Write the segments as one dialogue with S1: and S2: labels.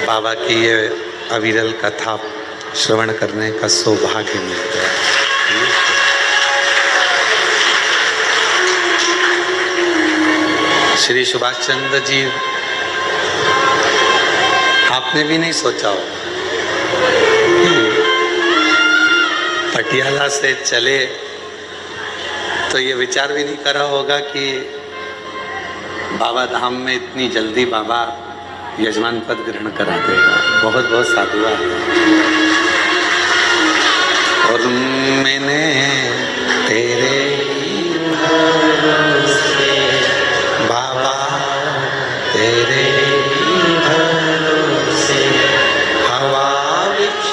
S1: बाबा की ये अविरल कथा श्रवण करने का सौभाग्य मिलता है। श्री सुभाष चंद्र जी, आपने भी नहीं सोचा हो पटियाला से चले तो ये विचार भी नहीं करा होगा कि बाबा धाम में इतनी जल्दी बाबा यजमान पद ग्रहण करा देगा। बहुत बहुत साधुवाद। और मैंने तेरे भरोसे बाबा, तेरे भरोसे हवा विच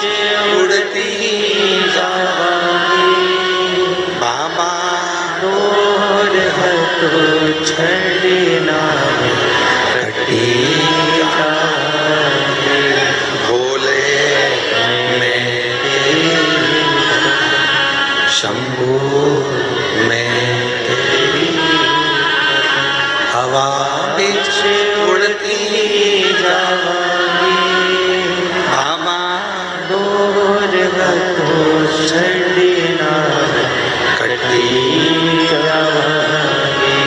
S1: उड़ती जावांगी बाबा, डोर हथो छड़ना कटी जावांगी भोले मेरे शंभू में तेरी हवा बिच उड़ती जावांगी बाबा, डोर हथो छड़ना कटी जावांगी।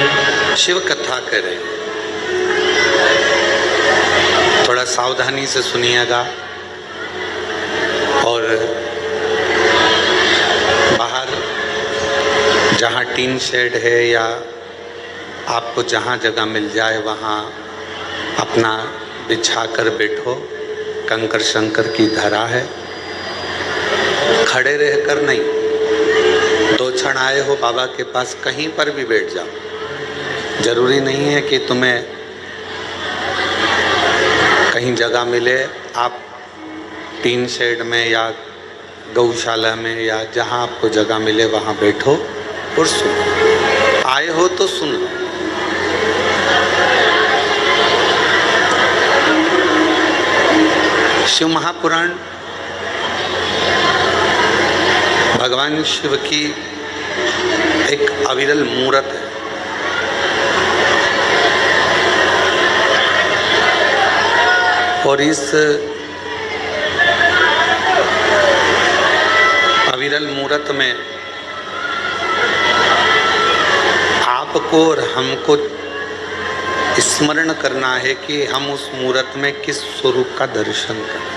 S1: शिव कथा करें, थोड़ा सावधानी से सुनिएगा और बाहर जहाँ टीन शेड है या आपको जहाँ जगह मिल जाए वहाँ अपना बिछा कर बैठो। कंकर शंकर की धरा है, खड़े रहकर नहीं। 2 क्षण आए हो बाबा के पास, कहीं पर भी बैठ जाओ। जरूरी नहीं है कि तुम्हें कहीं जगह मिले, आप टीन शेड में या गौशाला में या जहाँ आपको जगह मिले वहाँ बैठो और सुनो। आए हो तो सुन लो। शिव महापुराण भगवान शिव की एक अविरल मूर्त है। और इस अविरल मूर्त में आपको और हमको स्मरण करना है कि हम उस मूर्त में किस स्वरूप का दर्शन करें।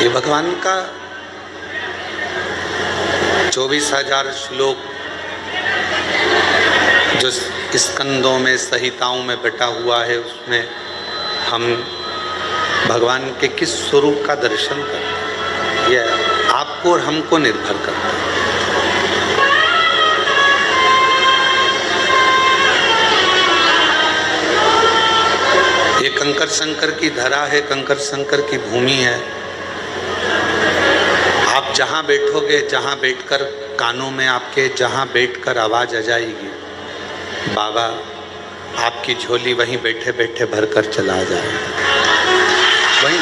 S1: ये भगवान का 24,000 श्लोक जो स्कंदों में संहिताओं में बटा हुआ है, उसमें हम भगवान के किस स्वरूप का दर्शन करते हैं, यह आपको और हमको निर्भर करता है। ये कंकर शंकर की धरा है, कंकर शंकर की भूमि है। आप जहाँ बैठोगे, जहाँ बैठकर कानों में आपके जहाँ बैठकर आवाज आ जाएगी, बाबा आपकी झोली वहीं बैठे बैठे भरकर चला जाएगा। वहीं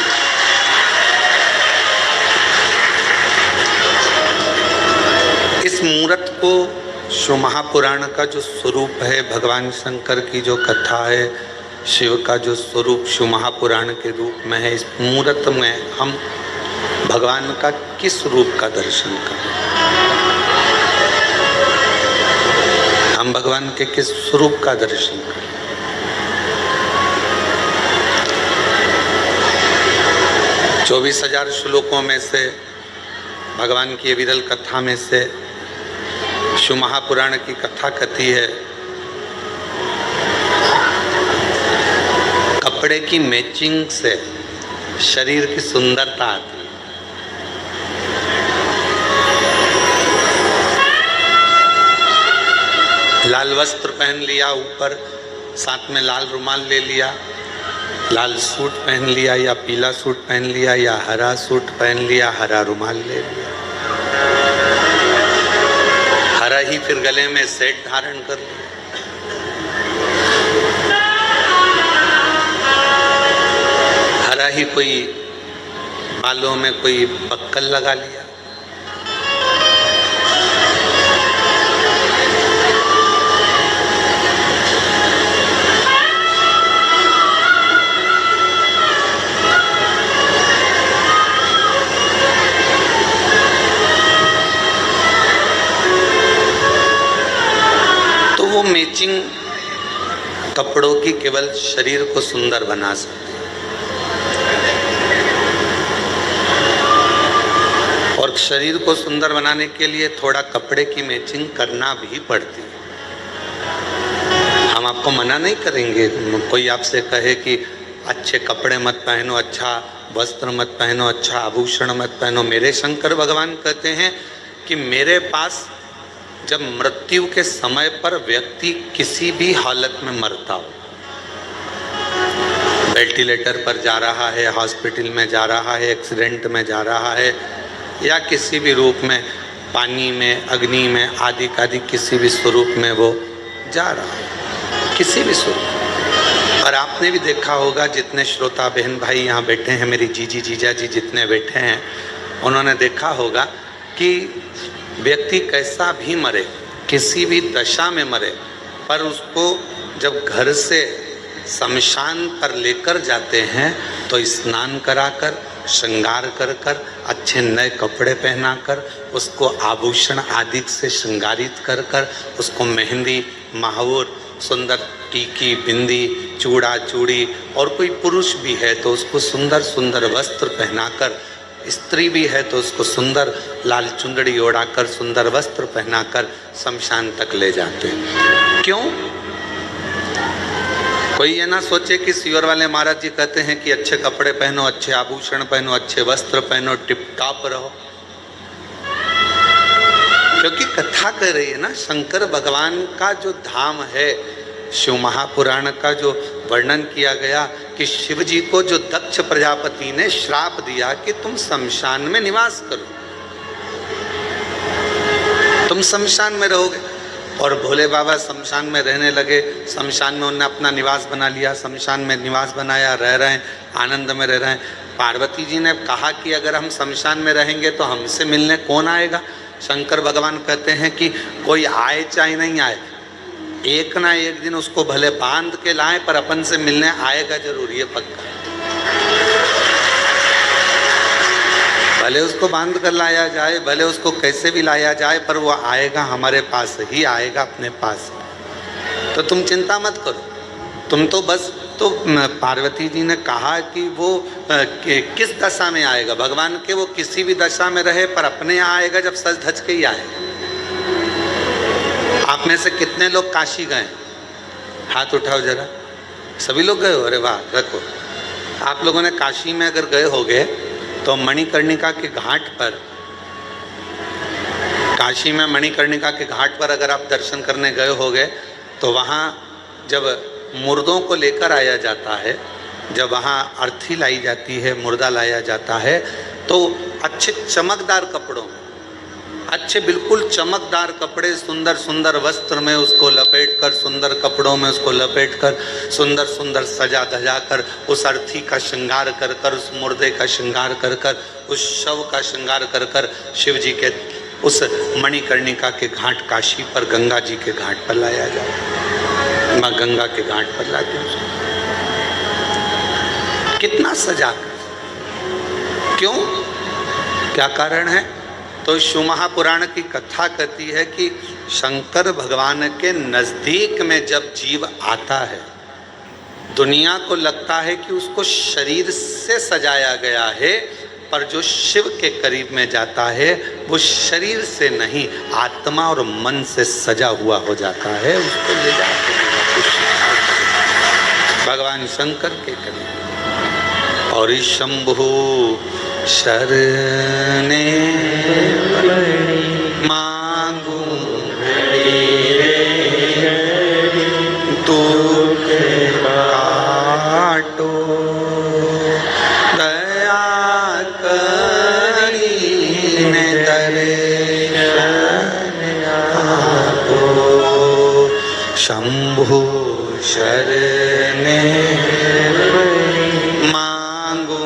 S1: इस मूर्त को शिव महापुराण का जो स्वरूप है, भगवान शंकर की जो कथा है, शिव का जो स्वरूप शिव महापुराण के रूप में है, इस मूर्त में हम भगवान का किस रूप का दर्शन करें, हम भगवान के किस स्वरूप का दर्शन करें। 24,000 श्लोकों में से भगवान की विरल कथा में से शिव महापुराण की कथा कथी है, कपड़े की मैचिंग से शरीर की सुंदरता आती है। लाल वस्त्र पहन लिया, ऊपर साथ में लाल रुमाल ले लिया, लाल सूट पहन लिया या पीला सूट पहन लिया या हरा सूट पहन लिया, हरा रुमाल ले लिया, हरा ही फिर गले में सेट धारण कर लिया। हरा ही कोई बालों में कोई पक्कल लगा लिया। कपड़ों की केवल शरीर को सुंदर बना सकती है, और शरीर को सुंदर बनाने के लिए थोड़ा कपड़े की मैचिंग करना भी पड़ती है। हम आपको मना नहीं करेंगे, कोई आपसे कहे कि अच्छे कपड़े मत पहनो, अच्छा वस्त्र मत पहनो, अच्छा आभूषण मत पहनो। मेरे शंकर भगवान कहते हैं कि मेरे पास जब मृत्यु के समय पर व्यक्ति किसी भी हालत में मरता हो, वेंटिलेटर पर जा रहा है, हॉस्पिटल में जा रहा है, एक्सीडेंट में जा रहा है, या किसी भी रूप में पानी में, अग्नि में, आदि आदि किसी भी स्वरूप में वो जा रहा है, किसी भी स्वरूप। और आपने भी देखा होगा, जितने श्रोता बहन भाई यहाँ बैठे हैं, मेरी जीजी जीजा जी जितने बैठे हैं, उन्होंने देखा होगा कि व्यक्ति कैसा भी मरे, किसी भी दशा में मरे, पर उसको जब घर से शमशान पर लेकर जाते हैं तो स्नान कराकर, श्रृंगार कर कर, अच्छे नए कपड़े पहनाकर, उसको आभूषण आदि से श्रृंगारित कर कर, उसको मेहंदी, महावर, सुंदर टीकी, बिंदी, चूड़ा चूड़ी, और कोई पुरुष भी है तो उसको सुंदर सुंदर वस्त्र पहनाकर, स्त्री भी है तो उसको सुंदर लाल चुंदड़ी ओढ़ाकर, सुंदर वस्त्र पहनाकर शमशान तक ले जाते हैं। क्यों? कोई ये ना सोचे कि सीवर वाले महाराज जी कहते हैं कि अच्छे कपड़े पहनो, अच्छे आभूषण पहनो, अच्छे वस्त्र पहनो, टिप टॉप रहो। क्योंकि कथा कर रही है ना, शंकर भगवान का जो धाम है, शिव महापुराण का जो वर्णन किया गया कि शिव जी को जो दक्ष प्रजापति ने श्राप दिया कि तुम शमशान में निवास करो, तुम शमशान में रहोगे, और भोले बाबा शमशान में रहने लगे। शमशान में उन्होंने अपना निवास बना लिया, शमशान में निवास बनाया, रह रहे हैं, आनंद में रह रहे हैं। पार्वती जी ने कहा कि अगर हम शमशान में रहेंगे तो हमसे मिलने कौन आएगा? शंकर भगवान कहते हैं कि कोई आए चाहे नहीं आए, एक ना एक दिन उसको भले बांध के लाए, पर अपन से मिलने आएगा जरूर, ये पक्का। भले उसको बांध कर लाया जाए, भले उसको कैसे भी लाया जाए, पर वो आएगा, हमारे पास ही आएगा, अपने पास। तो तुम चिंता मत करो, तुम तो बस। तो पार्वती जी ने कहा कि वो किस दशा में आएगा? भगवान के वो किसी भी दशा में रहे, पर अपने यहाँ आएगा जब सज धज के ही आएगा। आप में से कितने लोग काशी गए? हाथ उठाओ जरा। सभी लोग गए हो? अरे वाह, रखो। आप लोगों ने काशी में अगर गए होगे तो मणिकर्णिका के घाट पर, काशी में मणिकर्णिका के घाट पर अगर आप दर्शन करने गए होगे तो वहाँ जब मुर्दों को लेकर आया जाता है, जब वहाँ अर्थी लाई जाती है, मुर्दा लाया जाता है, तो अच्छे चमकदार कपड़ों में, अच्छे बिल्कुल चमकदार कपड़े, सुंदर सुंदर वस्त्र में उसको लपेट कर, सुंदर कपड़ों में उसको लपेट कर, सुंदर सुंदर सजा धजा कर, उस अर्थी का श्रृंगार कर कर, उस मुर्दे का श्रृंगार कर कर, उस शव का श्रृंगार कर कर, शिव जी के उस मणिकर्णिका के घाट, काशी पर गंगा जी के घाट पर लाया जाए। माँ गंगा के घाट पर लाते हैं उसको। कितना सजा कर, क्यों, क्या कारण है? तो शिव महापुराण की कथा कहती है कि शंकर भगवान के नज़दीक में जब जीव आता है, दुनिया को लगता है कि उसको शरीर से सजाया गया है, पर जो शिव के करीब में जाता है वो शरीर से नहीं, आत्मा और मन से सजा हुआ हो जाता है। उसको ले जाते हैं भगवान शंकर के करीब। और शंभु शरणे मांगू दुख काटो, दया करीने दर्शन आपो। शंभु शरणे मांगू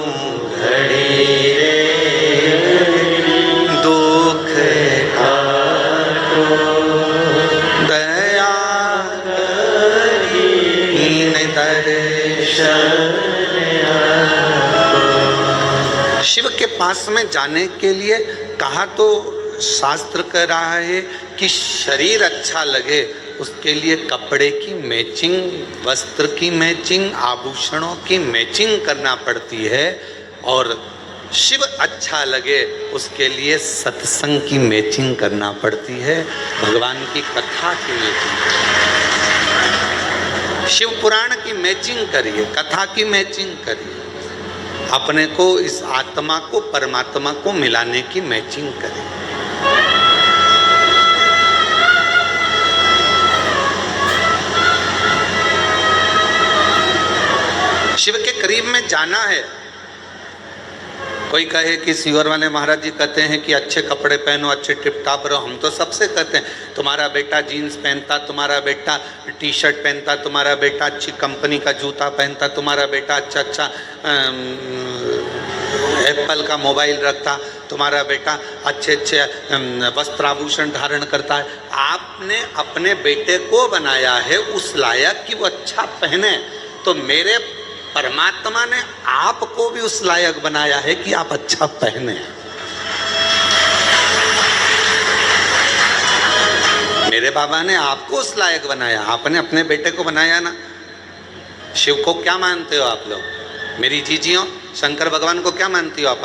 S1: घड़ी दुख काटो, दया करीने दर्शन। शिव के पास में जाने के लिए कहा तो शास्त्र कह रहा है कि शरीर अच्छा लगे उसके लिए कपड़े की मैचिंग, वस्त्र की मैचिंग, आभूषणों की मैचिंग करना पड़ती है। और शिव अच्छा लगे उसके लिए सत्संग की मैचिंग करना पड़ती है, भगवान की कथा की मैचिंग। शिव पुराण की मैचिंग करिए, कथा की मैचिंग करिए, अपने को, इस आत्मा को परमात्मा को मिलाने की मैचिंग करिए। शिव के करीब में जाना है। कोई कहे कि सीवर वाले महाराज जी कहते हैं कि अच्छे कपड़े पहनो, अच्छे टिप टाप रहो। हम तो सबसे कहते हैं, तुम्हारा बेटा जीन्स पहनता, तुम्हारा बेटा टी शर्ट पहनता, तुम्हारा बेटा अच्छी कंपनी का जूता पहनता, तुम्हारा बेटा अच्छा एप्पल का मोबाइल रखता, तुम्हारा बेटा अच्छे वस्त्र आभूषण धारण करता है। आपने अपने बेटे को बनाया है उस लायक कि वो अच्छा पहने, तो मेरे परमात्मा ने आपको भी उस लायक बनाया है कि आप अच्छा पहने। मेरे बाबा ने आपको उस लायक बनाया, आपने अपने बेटे को बनाया ना। शिव को क्या मानते हो आप लोग? मेरी जीजियों, शंकर भगवान को क्या मानती हो आप?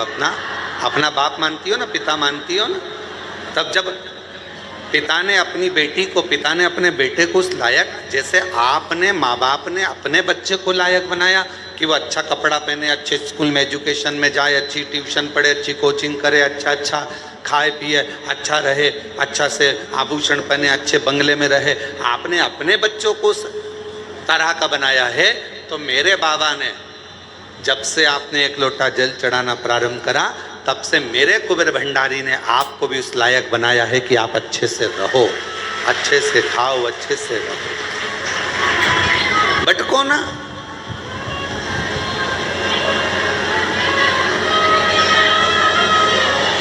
S1: अपना बाप मानती हो ना, पिता मानती हो ना। तब जब पिता ने अपनी बेटी को, पिता ने अपने बेटे को उस लायक, जैसे आपने, माँ बाप ने अपने बच्चे को लायक बनाया कि वो अच्छा कपड़ा पहने, अच्छे स्कूल में एजुकेशन में जाए, अच्छी ट्यूशन पढ़े, अच्छी कोचिंग करे, अच्छा खाए पिए, अच्छा रहे, अच्छा से आभूषण पहने, अच्छे बंगले में रहे। आपने अपने बच्चों को उस तरह का बनाया है। तो मेरे बाबा ने, जब से आपने एक लोटा जल चढ़ाना प्रारंभ करा, तब से मेरे कुबेर भंडारी ने आपको भी उस लायक बनाया है कि आप अच्छे से रहो, अच्छे से खाओ, अच्छे से रहो, भटको ना।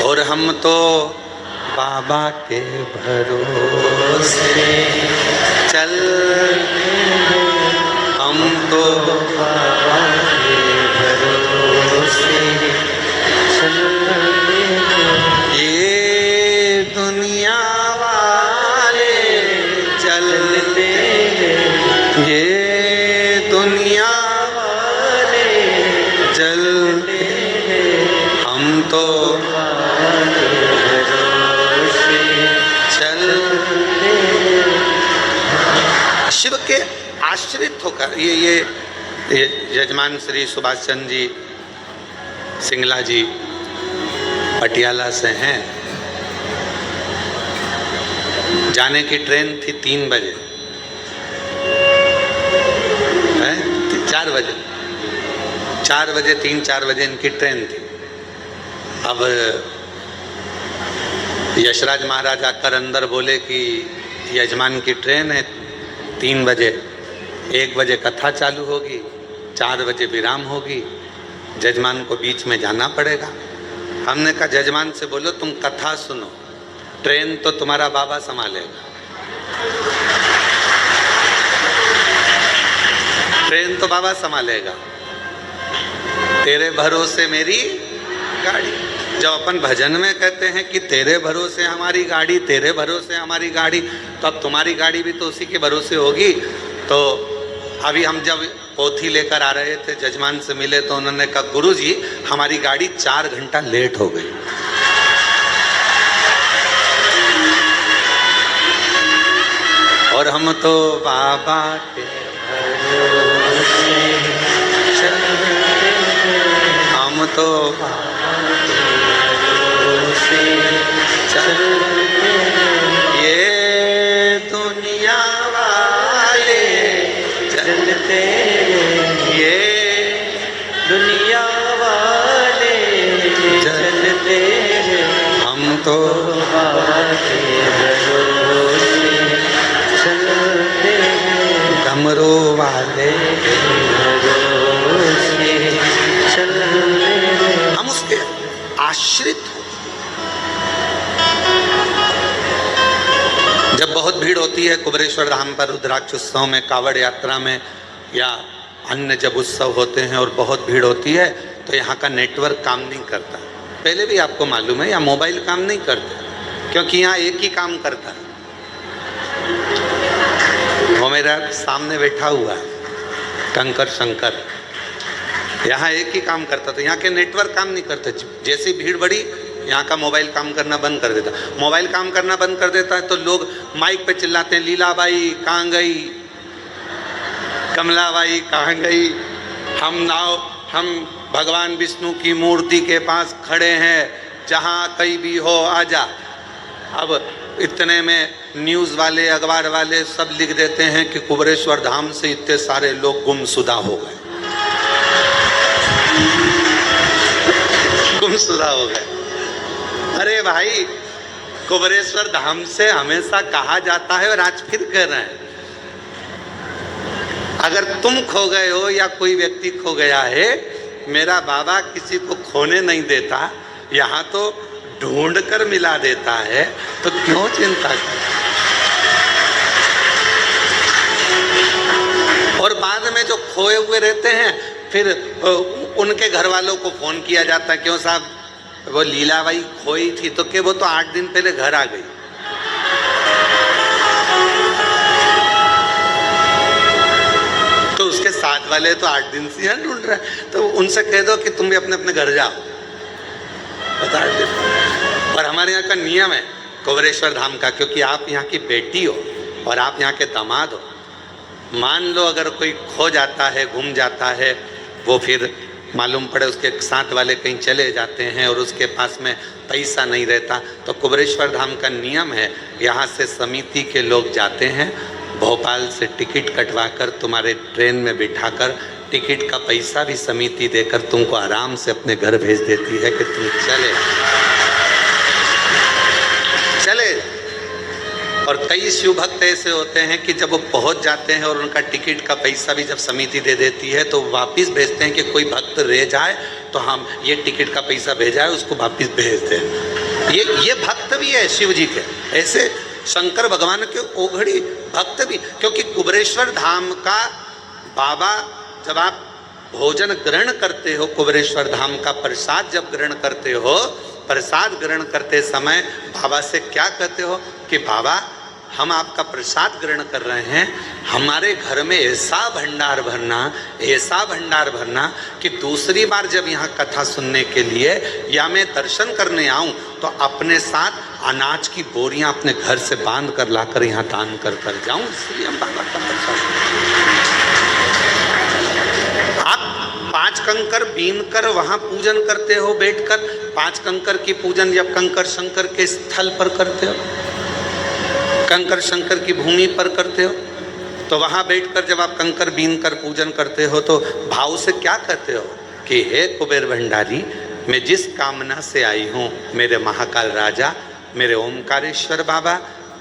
S1: और हम तो बाबा के भरोसे चल, हम तो बाबा के भरोसे चल, ये दुनिया वाले चलते, ये दुनिया वाले चलते, हम तो शिव के आश्रित होकर। ये यजमान श्री सुभाष चंद्र जी सिंगला जी पटियाला से हैं। जाने की ट्रेन थी 3 बजे, है 4 बजे, 4 बजे 3-4 बजे इनकी ट्रेन थी। अब यशराज महाराज आकर अंदर बोले कि यजमान की ट्रेन है 3 बजे, 1 बजे कथा चालू होगी, 4 बजे विराम होगी, जजमान को बीच में जाना पड़ेगा। हमने कहा जजमान से बोलो तुम कथा सुनो, ट्रेन तो तुम्हारा बाबा संभालेगा, ट्रेन तो बाबा संभालेगा, तेरे भरोसे मेरी गाड़ी। जब अपन भजन में कहते हैं कि तेरे भरोसे हमारी गाड़ी, तेरे भरोसे हमारी गाड़ी, तो अब तुम्हारी गाड़ी भी तो उसी के भरोसे होगी। तो अभी हम जब पोथी लेकर आ रहे थे, जजमान से मिले तो उन्होंने कहा गुरुजी हमारी गाड़ी 4 घंटा लेट हो गई। और हम तो बाबा के भरोसे चलते, हम तो चलते, ये दुनिया वाले चलते, ये दुनिया वाले चलते, हम तो बाबा के भरोसे चलते, डमरू वाले भरोसे चलते, हम उसके आश्रित हो। जब बहुत भीड़ होती है कुबेरेश्वर धाम पर, रुद्राक्ष उत्सव में, कावड़ यात्रा में, या अन्य जब उत्सव होते हैं और बहुत भीड़ होती है, तो यहाँ का नेटवर्क काम नहीं करता। पहले भी आपको मालूम है, यहाँ मोबाइल काम नहीं करते, क्योंकि यहाँ एक ही काम करता है, वो मेरा सामने बैठा हुआ कंकर शंकर, यहाँ एक ही काम करता था। यहाँ के नेटवर्क काम नहीं करते, जैसी भीड़ बढ़ी यहाँ का मोबाइल काम करना बंद कर देता। मोबाइल काम करना बंद कर देता है तो लोग माइक पे चिल्लाते हैं, लीलाबाई कहाँ गई, कमलाबाई कहाँ गई, हम भगवान विष्णु की मूर्ति के पास खड़े हैं, जहाँ कहीं भी हो आजा। अब इतने में न्यूज़ वाले, अखबार वाले सब लिख देते हैं कि कुबेरेश्वर धाम से इतने सारे लोग गुमशुदा हो गए, गुमशुदा हो गए। अरे भाई, कुबेरेश्वर धाम से हमेशा कहा जाता है और आज फिर कह रहे हैं, अगर तुम खो गए हो या कोई व्यक्ति खो गया है, मेरा बाबा किसी को खोने नहीं देता, यहाँ तो ढूंढ कर मिला देता है, तो क्यों चिंता कर। और बाद में जो खोए हुए रहते हैं फिर उनके घर वालों को फोन किया जाता है, क्यों साहब वो लीलाबाई खोई थी, तो क्या वो तो 8 दिन पहले घर आ गई। तो उसके साथ वाले तो 8 दिन से यहाँ ढूंढ रहे हैं, तो उनसे कह दो कि तुम भी अपने अपने घर जाओ, बता दे। और हमारे यहाँ का नियम है कुबेरेश्वर धाम का, क्योंकि आप यहाँ की बेटी हो और आप यहाँ के दामाद हो। मान लो अगर कोई खो जाता है, गुम जाता है, वो फिर मालूम पड़े उसके साथ वाले कहीं चले जाते हैं और उसके पास में पैसा नहीं रहता, तो कुबेरेश्वर धाम का नियम है, यहाँ से समिति के लोग जाते हैं, भोपाल से टिकट कटवाकर तुम्हारे ट्रेन में बिठाकर टिकट का पैसा भी समिति देकर तुमको आराम से अपने घर भेज देती है कि तुम चले। और कई शिव भक्त ऐसे होते हैं कि जब वो पहुंच जाते हैं और उनका टिकट का पैसा भी जब समिति दे देती है तो वापस भेजते हैं कि कोई भक्त रह जाए तो हम ये टिकट का पैसा भेजा है उसको वापस भेज दें। ये भक्त भी है शिव जी के, ऐसे शंकर भगवान के ओघड़ी भक्त भी। क्योंकि कुबेरेश्वर धाम का बाबा, जब आप भोजन ग्रहण करते हो, कुबेरेश्वर धाम का प्रसाद जब ग्रहण करते हो, प्रसाद ग्रहण करते समय बाबा से क्या कहते हो कि बाबा हम आपका प्रसाद ग्रहण कर रहे हैं, हमारे घर में ऐसा भंडार भरना कि दूसरी बार जब यहाँ कथा सुनने के लिए या मैं दर्शन करने आऊँ तो अपने साथ अनाज की बोरियां अपने घर से बांध कर लाकर यहाँ दान कर जाऊँ। इसलिए हम बाबा का प्रसाद, आप 5 कंकर बीन कर वहाँ पूजन करते हो बैठकर। 5 कंकर की पूजन जब कंकर शंकर के स्थल पर करते हो, कंकर शंकर की भूमि पर करते हो, तो वहाँ बैठकर जब आप कंकर बीन कर पूजन करते हो तो भाव से क्या कहते हो कि हे कुबेर भंडारी, मैं जिस कामना से आई हूँ, मेरे महाकाल राजा, मेरे ओमकारेश्वर बाबा,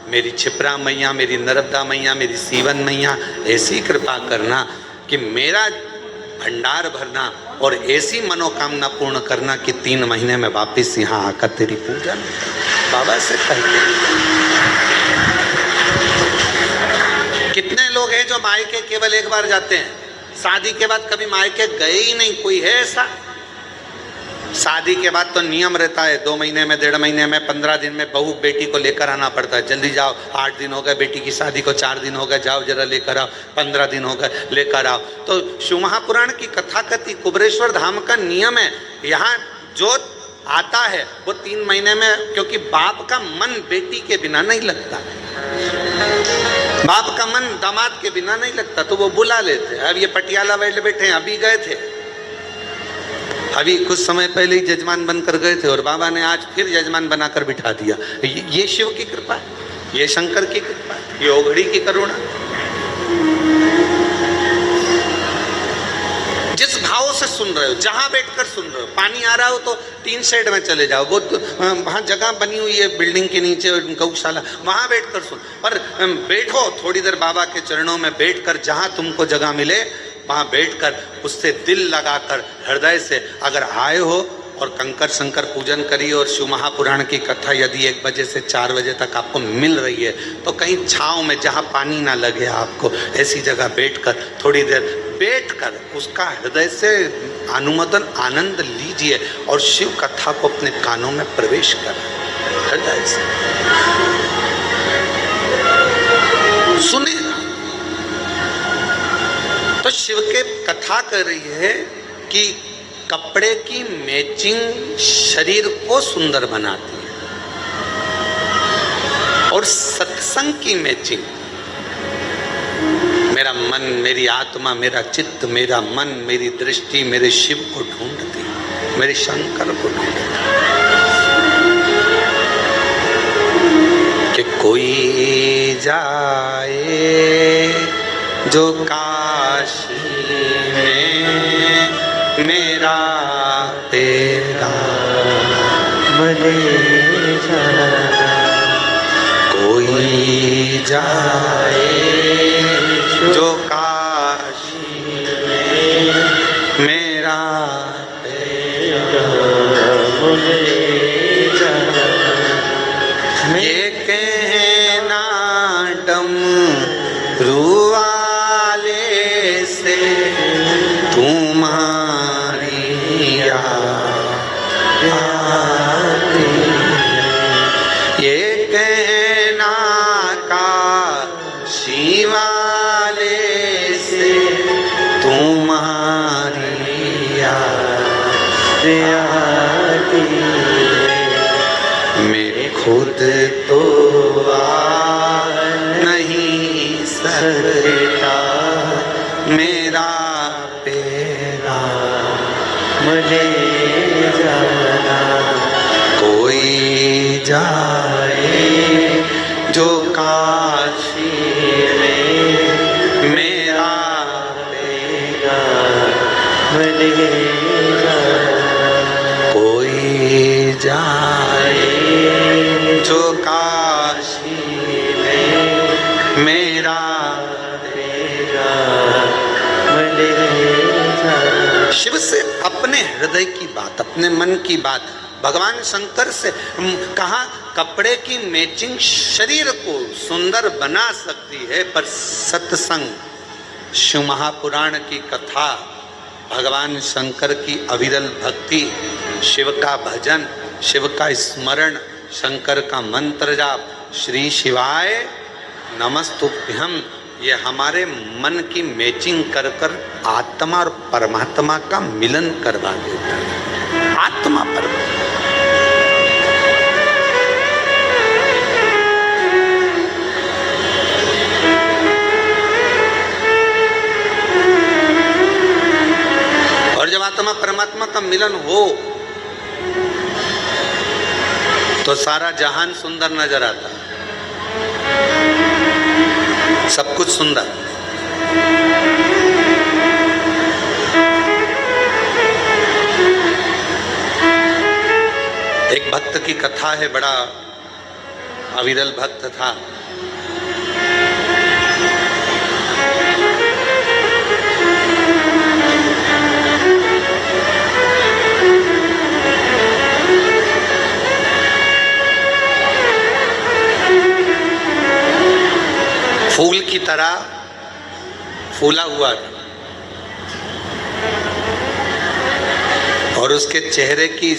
S1: मेरी क्षिप्रा मैया, मेरी नर्मदा मैया, मेरी सीवन मैया, ऐसी कृपा करना कि मेरा भंडार भरना और ऐसी मनोकामना पूर्ण करना कि 3 महीने में वापस यहाँ आकर तेरी पूजन। बाबा से कहते। कितने लोग हैं जो मायके केवल एक बार जाते हैं, शादी के बाद कभी मायके गए ही नहीं, कोई है ऐसा? शादी के बाद तो नियम रहता है 2 महीने में, 1.5 महीने में, 15 दिन में बहू बेटी को लेकर आना पड़ता है। जल्दी जाओ, 8 दिन हो गए बेटी की शादी को, 4 दिन हो गए, जाओ जरा लेकर आओ, 15 दिन हो गए लेकर आओ। तो शिव महापुराण की कथा कहती कुबेरेश्वर धाम का नियम है, यहाँ जो आता है वो 3 महीने में, क्योंकि बाप का मन बेटी के बिना नहीं लगता, बाप का मन दामाद के बिना नहीं लगता, तो वो बुला लेते हैं। अब ये पटियाला वाले बैठे हैं, अभी गए थे, अभी कुछ समय पहले ही जजमान बनकर गए थे और बाबा ने आज फिर जजमान बनाकर बिठा दिया। ये शिव की कृपा है, ये शंकर की कृपा है, ये ओघड़ी की करुणा। जिस भाव से सुन रहे हो, जहां बैठकर सुन रहे हो, पानी आ रहा हो तो 3 शेड में चले जाओ, वो वहाँ जगह बनी हुई है बिल्डिंग के नीचे गौशाला, वहाँ बैठकर सुन। पर बैठो थोड़ी देर बाबा के चरणों में बैठकर, जहाँ तुमको जगह मिले वहाँ बैठकर उससे दिल लगाकर हृदय से अगर आए हो और कंकर शंकर पूजन करिए और शिव महापुराण की कथा यदि 1 बजे से 4 बजे तक आपको मिल रही है तो कहीं छाँव में जहाँ पानी ना लगे आपको, ऐसी जगह बैठकर थोड़ी देर बैठकर उसका हृदय से अनुमोदन आनंद लीजिए और शिव कथा को अपने कानों में प्रवेश करें हृदय से सुने। तो शिव के कथा कर रही है कि कपड़े की मैचिंग शरीर को सुंदर बनाती है और सत्संग की मैचिंग मेरा मन, मेरी आत्मा, मेरा चित्त, मेरा मन, मेरी दृष्टि मेरे शिव को ढूंढती, मेरे शंकर को ढूंढती कि कोई जाए जो काशी में मेरा तेरा मले जाना, कोई जाए जो काशी में मेरा तेरा मले जाना, ये कहना डमरू वाले से तुम्हारी याद आती, ये कहना काशी वाले से तुम्हारी याद आती, मैं खुद तो आ नहीं सकता, मेरा पेरा मुझे जाना, कोई जाए जो काशी में मेरा पेरा मुझे जाना, कोई जाए जो काशी में मेरा तेरा मुझे जाना। शिव से अपने हृदय की बात, अपने मन की बात भगवान शंकर से कहा, कपड़े की मैचिंग शरीर को सुंदर बना सकती है, पर सत्संग, शिव महापुराण की कथा, भगवान शंकर की अविरल भक्ति, शिव का भजन, शिव का स्मरण, शंकर का मंत्र जाप, श्री शिवाय नमस्तुभ्यम, ये हमारे मन की मैचिंग कर कर आत्मा और परमात्मा का मिलन करवा देता है। आत्मा परमात्मा, और जब आत्मा परमात्मा का मिलन हो तो सारा जहान सुंदर नजर आता है, सब कुछ सुंदर। एक भक्त की कथा है, बड़ा अविरल भक्त था। फूल की तरह फूला हुआ था और उसके चेहरे की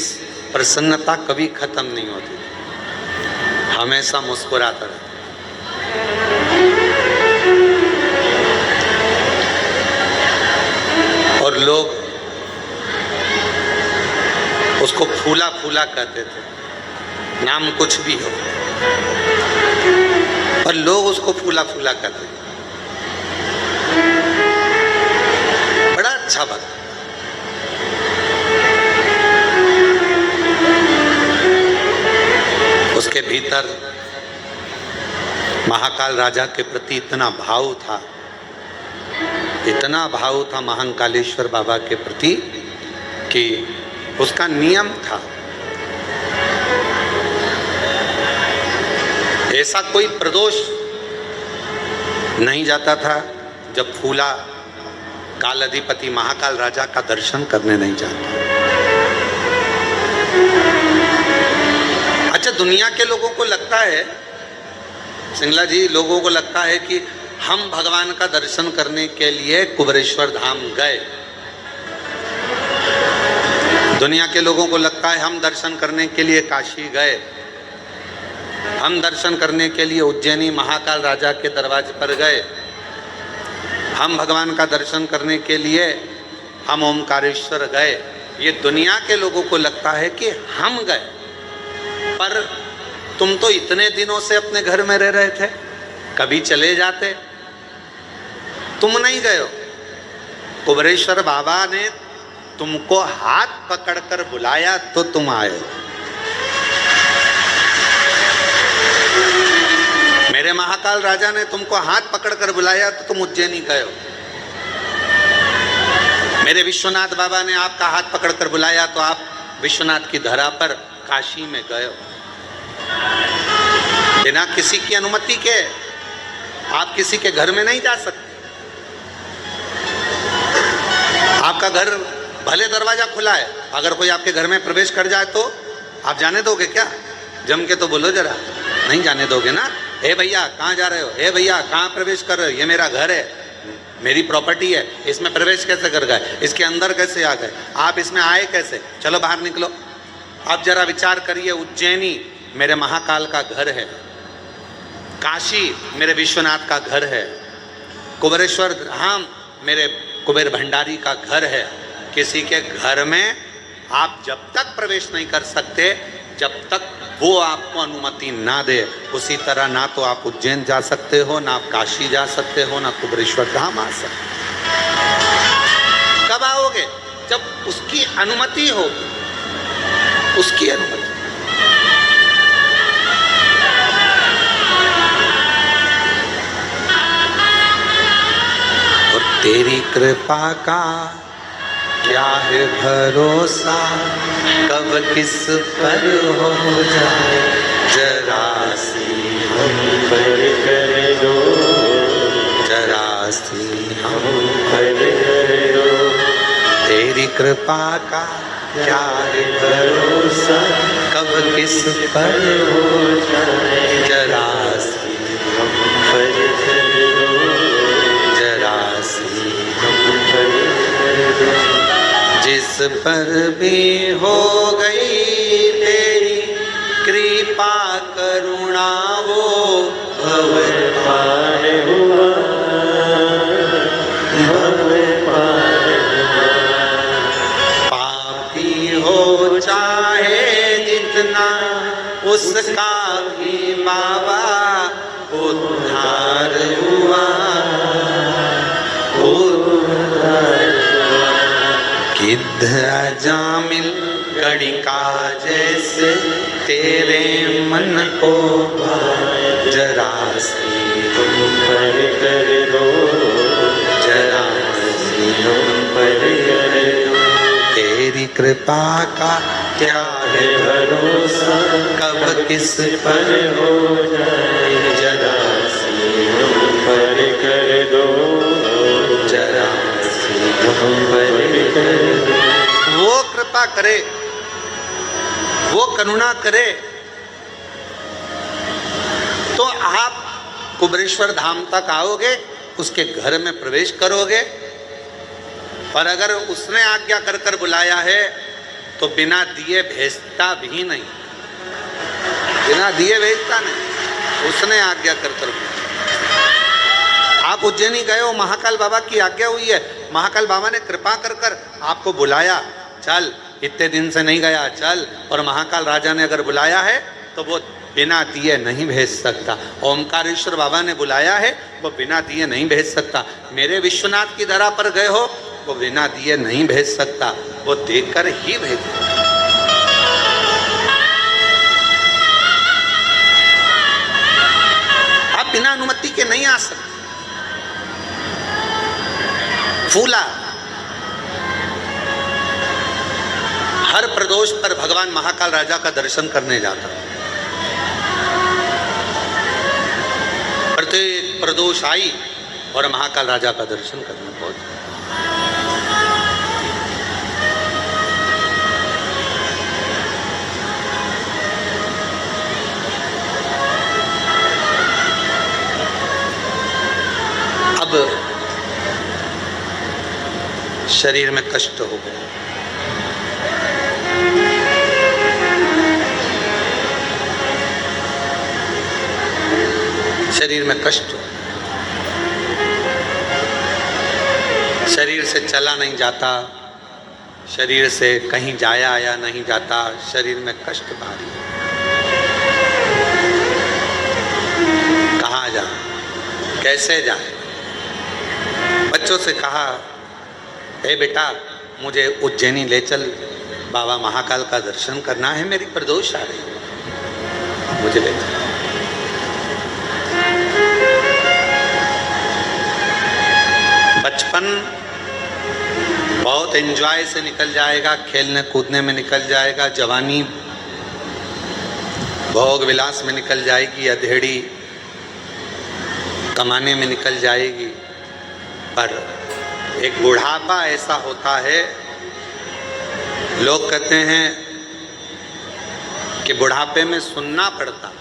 S1: प्रसन्नता कभी खत्म नहीं होती, हमेशा मुस्कुराता रहता। और लोग उसको फूला फूला कहते थे, नाम कुछ भी हो, पर लोग उसको फूला फूला कहते थे। बड़ा अच्छा भक्त। उसके भीतर महाकाल राजा के प्रति इतना भाव था, इतना भाव था महाकालेश्वर बाबा के प्रति कि उसका नियम था, ऐसा कोई प्रदोष नहीं जाता था जब फूला काल अधिपति महाकाल राजा का दर्शन करने नहीं जाता। अच्छा, दुनिया के लोगों को लगता है, सिंगला जी, लोगों को लगता है कि हम भगवान का दर्शन करने के लिए कुबेरेश्वर धाम गए। दुनिया के लोगों को लगता है हम दर्शन करने के लिए काशी गए, हम दर्शन करने के लिए उज्जैनी महाकाल राजा के दरवाजे पर गए, हम भगवान का दर्शन करने के लिए हम ओमकारेश्वर गए। ये दुनिया के लोगों को लगता है कि हम गए, पर तुम तो इतने दिनों से अपने घर में रह रहे थे, कभी चले जाते, तुम नहीं गए हो। कुबेरेश्वर बाबा ने तुमको हाथ पकड़कर बुलाया तो तुम आए हो। मेरे महाकाल राजा ने तुमको हाथ पकड़कर बुलाया तो तुम उज्जैनी गए हो। मेरे विश्वनाथ बाबा ने आपका हाथ पकड़कर बुलाया तो आप विश्वनाथ की धरा पर काशी में गए हो। बिना किसी की अनुमति के आप किसी के घर में नहीं जा सकते। आपका घर भले दरवाजा खुला है, अगर कोई आपके घर में प्रवेश कर जाए तो आप जाने दोगे क्या? जम के तो बोलो जरा, नहीं जाने दोगे ना। हे भैया कहाँ जा रहे हो? हे भैया कहाँ प्रवेश कर रहे हो? ये मेरा घर है, मेरी प्रॉपर्टी है, इसमें प्रवेश कैसे कर गए? इसके अंदर कैसे आ गए? आप इसमें आए कैसे? चलो बाहर निकलो। अब जरा विचार करिए, उज्जैनी मेरे महाकाल का घर है, काशी मेरे विश्वनाथ का घर है, कुबेरेश्वर धाम मेरे कुबेर भंडारी का घर है। किसी के घर में आप जब तक प्रवेश नहीं कर सकते जब तक वो आपको अनुमति ना दे। उसी तरह ना तो आप उज्जैन जा सकते हो, ना आप काशी जा सकते हो, ना कुबेरेश्वर धाम आ सकते। कब आओगे? जब उसकी अनुमति हो, उसकी अनुमति। और तेरी कृपा का क्या है भरोसा, कब किस पर हो जाए जरा सी हम पर कर दो, जरा सी हम पर कर दो। तेरी कृपा का क्या है भरोसा, कब किस पर हो जाए जरा सी हम पर कर दो, जरा सी हम पर कर दो। जिस पर भी हो गई तेरी कृपा करुणा वो भव पार हुआ, भव पार हुआ। पापी हो चाहे जितना उसका भी बाबा उद्धार हुआ, गिद्ध अजामिल गणिका जैसे तेरे मन को भाए जरा सी तुम पर कर दो, जरा सी तुम पर कर दो। तेरी कृपा का क्या है भरोसा, कब किस पर हो जाए जरा सी तुम पर कर दो, जरा वो कृपा करे, वो करुणा करे तो आप कुबेरेश्वर धाम तक आओगे, उसके घर में प्रवेश करोगे। पर अगर उसने आज्ञा कर कर बुलाया है तो बिना दिए भेजता भी नहीं, बिना दिए भेजता नहीं, उसने आज्ञा कर कर बुलाया। आप उज्जैनी गए हो, महाकाल बाबा की आज्ञा हुई है, महाकाल बाबा ने कृपा कर कर आपको बुलाया, चल इतने दिन से नहीं गया चल। और महाकाल राजा ने अगर बुलाया है तो वो बिना दिए नहीं भेज सकता। ओमकारेश्वर बाबा ने बुलाया है, वो बिना दिए नहीं भेज सकता। मेरे विश्वनाथ की धरा पर गए हो, वो बिना दिए नहीं भेज सकता, वो देकर ही भेज। आप बिना अनुमति के नहीं आ सकते। फूला हर प्रदोष पर भगवान महाकाल राजा का दर्शन करने जाता, प्रत्येक प्रदोष आई और महाकाल राजा का दर्शन करने पहुंचे। अब शरीर में कष्ट हो गया, शरीर में कष्ट हो। से चला नहीं जाता, शरीर से कहीं जाया आया नहीं जाता, शरीर में कष्ट भारी। कहाँ जाए, कैसे जाए? बच्चों से कहा, ए बेटा मुझे उज्जैनी ले चल, बाबा महाकाल का दर्शन करना है, मेरी प्रदोष आ रही है, मुझे ले चल। बचपन बहुत एंजॉय से निकल जाएगा, खेलने कूदने में निकल जाएगा, जवानी भोग विलास में निकल जाएगी, अधेड़ी कमाने में निकल जाएगी। पर एक बुढ़ापा ऐसा होता है, लोग कहते हैं कि बुढ़ापे में सुनना पड़ता।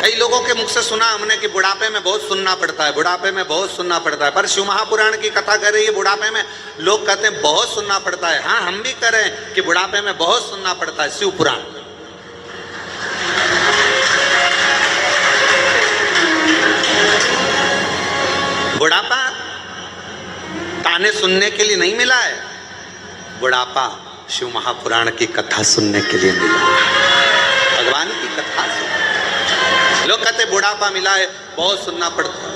S1: कई लोगों के मुख से सुना हमने कि बुढ़ापे में बहुत सुनना पड़ता है, बुढ़ापे में बहुत सुनना पड़ता है। पर शिव महापुराण की कथा कर रही है, बुढ़ापे में लोग कहते हैं बहुत सुनना पड़ता है। हाँ, हम भी कह रहे हैं कि बुढ़ापे में बहुत सुनना पड़ता है। शिव पुराण बुढ़ापा ताने सुनने के लिए नहीं मिला है, बुढ़ापा शिव महापुराण की कथा सुनने के लिए मिला है। भगवान की कथा सुन, लोग कहते बुढ़ापा मिला है बहुत सुनना पड़ता है,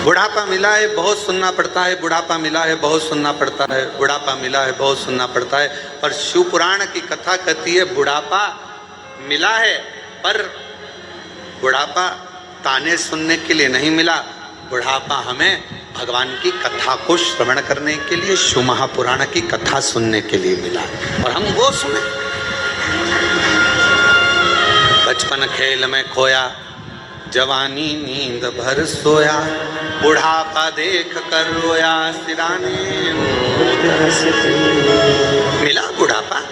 S1: बुढ़ापा मिला है बहुत सुनना पड़ता है, बुढ़ापा मिला है बहुत सुनना पड़ता है, बुढ़ापा मिला है बहुत सुनना पड़ता है। पर शिव पुराण की कथा कहती है बुढ़ापा मिला है, पर बुढ़ापा ताने सुनने के लिए नहीं मिला, बुढ़ापा हमें भगवान की कथा को श्रवण करने के लिए, शिव महापुराण की कथा सुनने के लिए मिला और हम वो सुने। बचपन खेल में खोया, जवानी नींद भर सोया, बुढ़ापा देख कर रोया, सिराने मिला बुढ़ापा।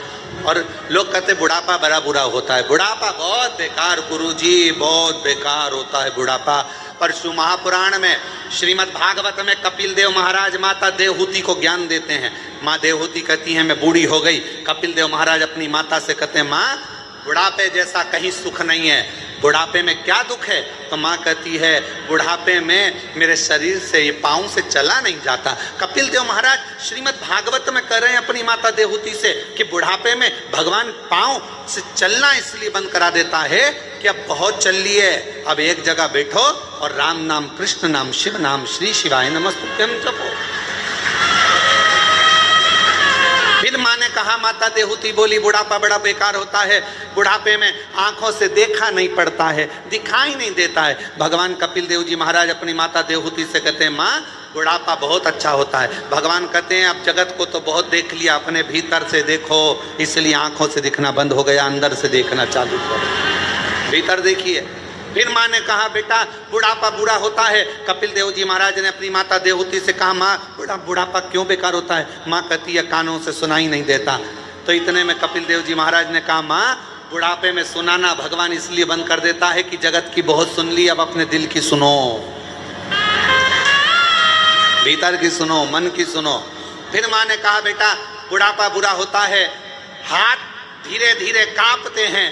S1: और लोग कहते बुढ़ापा बड़ा बुरा होता है, बुढ़ापा बहुत बेकार गुरुजी, बहुत बेकार होता है बुढ़ापा। पर शिव महापुराण में श्रीमद् भागवत में कपिल देव महाराज माता देवहूति को ज्ञान देते हैं। माँ देवहूति कहती हैं मैं बूढ़ी हो गई। कपिल देव महाराज अपनी माता से कहते हैं माँ बुढ़ापे जैसा कहीं सुख नहीं है, बुढ़ापे में क्या दुख है? तो माँ कहती है बुढ़ापे में मेरे शरीर से, ये पाँव से चला नहीं जाता। कपिल देव महाराज श्रीमद् भागवत में कह रहे हैं अपनी माता देवहूति से कि बुढ़ापे में भगवान पाँव से चलना इसलिए बंद करा देता है कि अब बहुत चल लिए, अब एक जगह बैठो और राम नाम, कृष्ण नाम, शिव नाम, श्री शिवाय नमस्तुभ्यम जपो। फिर माँ ने कहा, माता देवहूति बोली बुढ़ापा बड़ा बेकार होता है, बुढ़ापे में आंखों से देखा नहीं पड़ता है, दिखाई नहीं देता है। भगवान कपिल देव जी महाराज अपनी माता देवहूति से कहते हैं माँ बुढ़ापा बहुत अच्छा होता है। भगवान कहते हैं अब जगत को तो बहुत देख लिया, अपने भीतर से देखो, इसलिए आंखों से दिखना बंद हो गया, अंदर से देखना चालू करो, भीतर देखिए। फिर माँ ने कहा बेटा बुढ़ापा बुरा होता है। कपिल देव जी महाराज ने अपनी माता देवहूति से कहा माँ बुढ़ापा क्यों बेकार होता है? माँ कहती है कानों से सुनाई नहीं देता। तो इतने में कपिल देव जी महाराज ने कहा माँ बुढ़ापे में सुनाना भगवान इसलिए बंद कर देता है कि जगत की बहुत सुन ली, अब अपने दिल की सुनो, भीतर की सुनो, मन की सुनो। फिर माँ ने कहा बेटा बुढ़ापा बुरा होता है, हाथ धीरे धीरे कांपते हैं,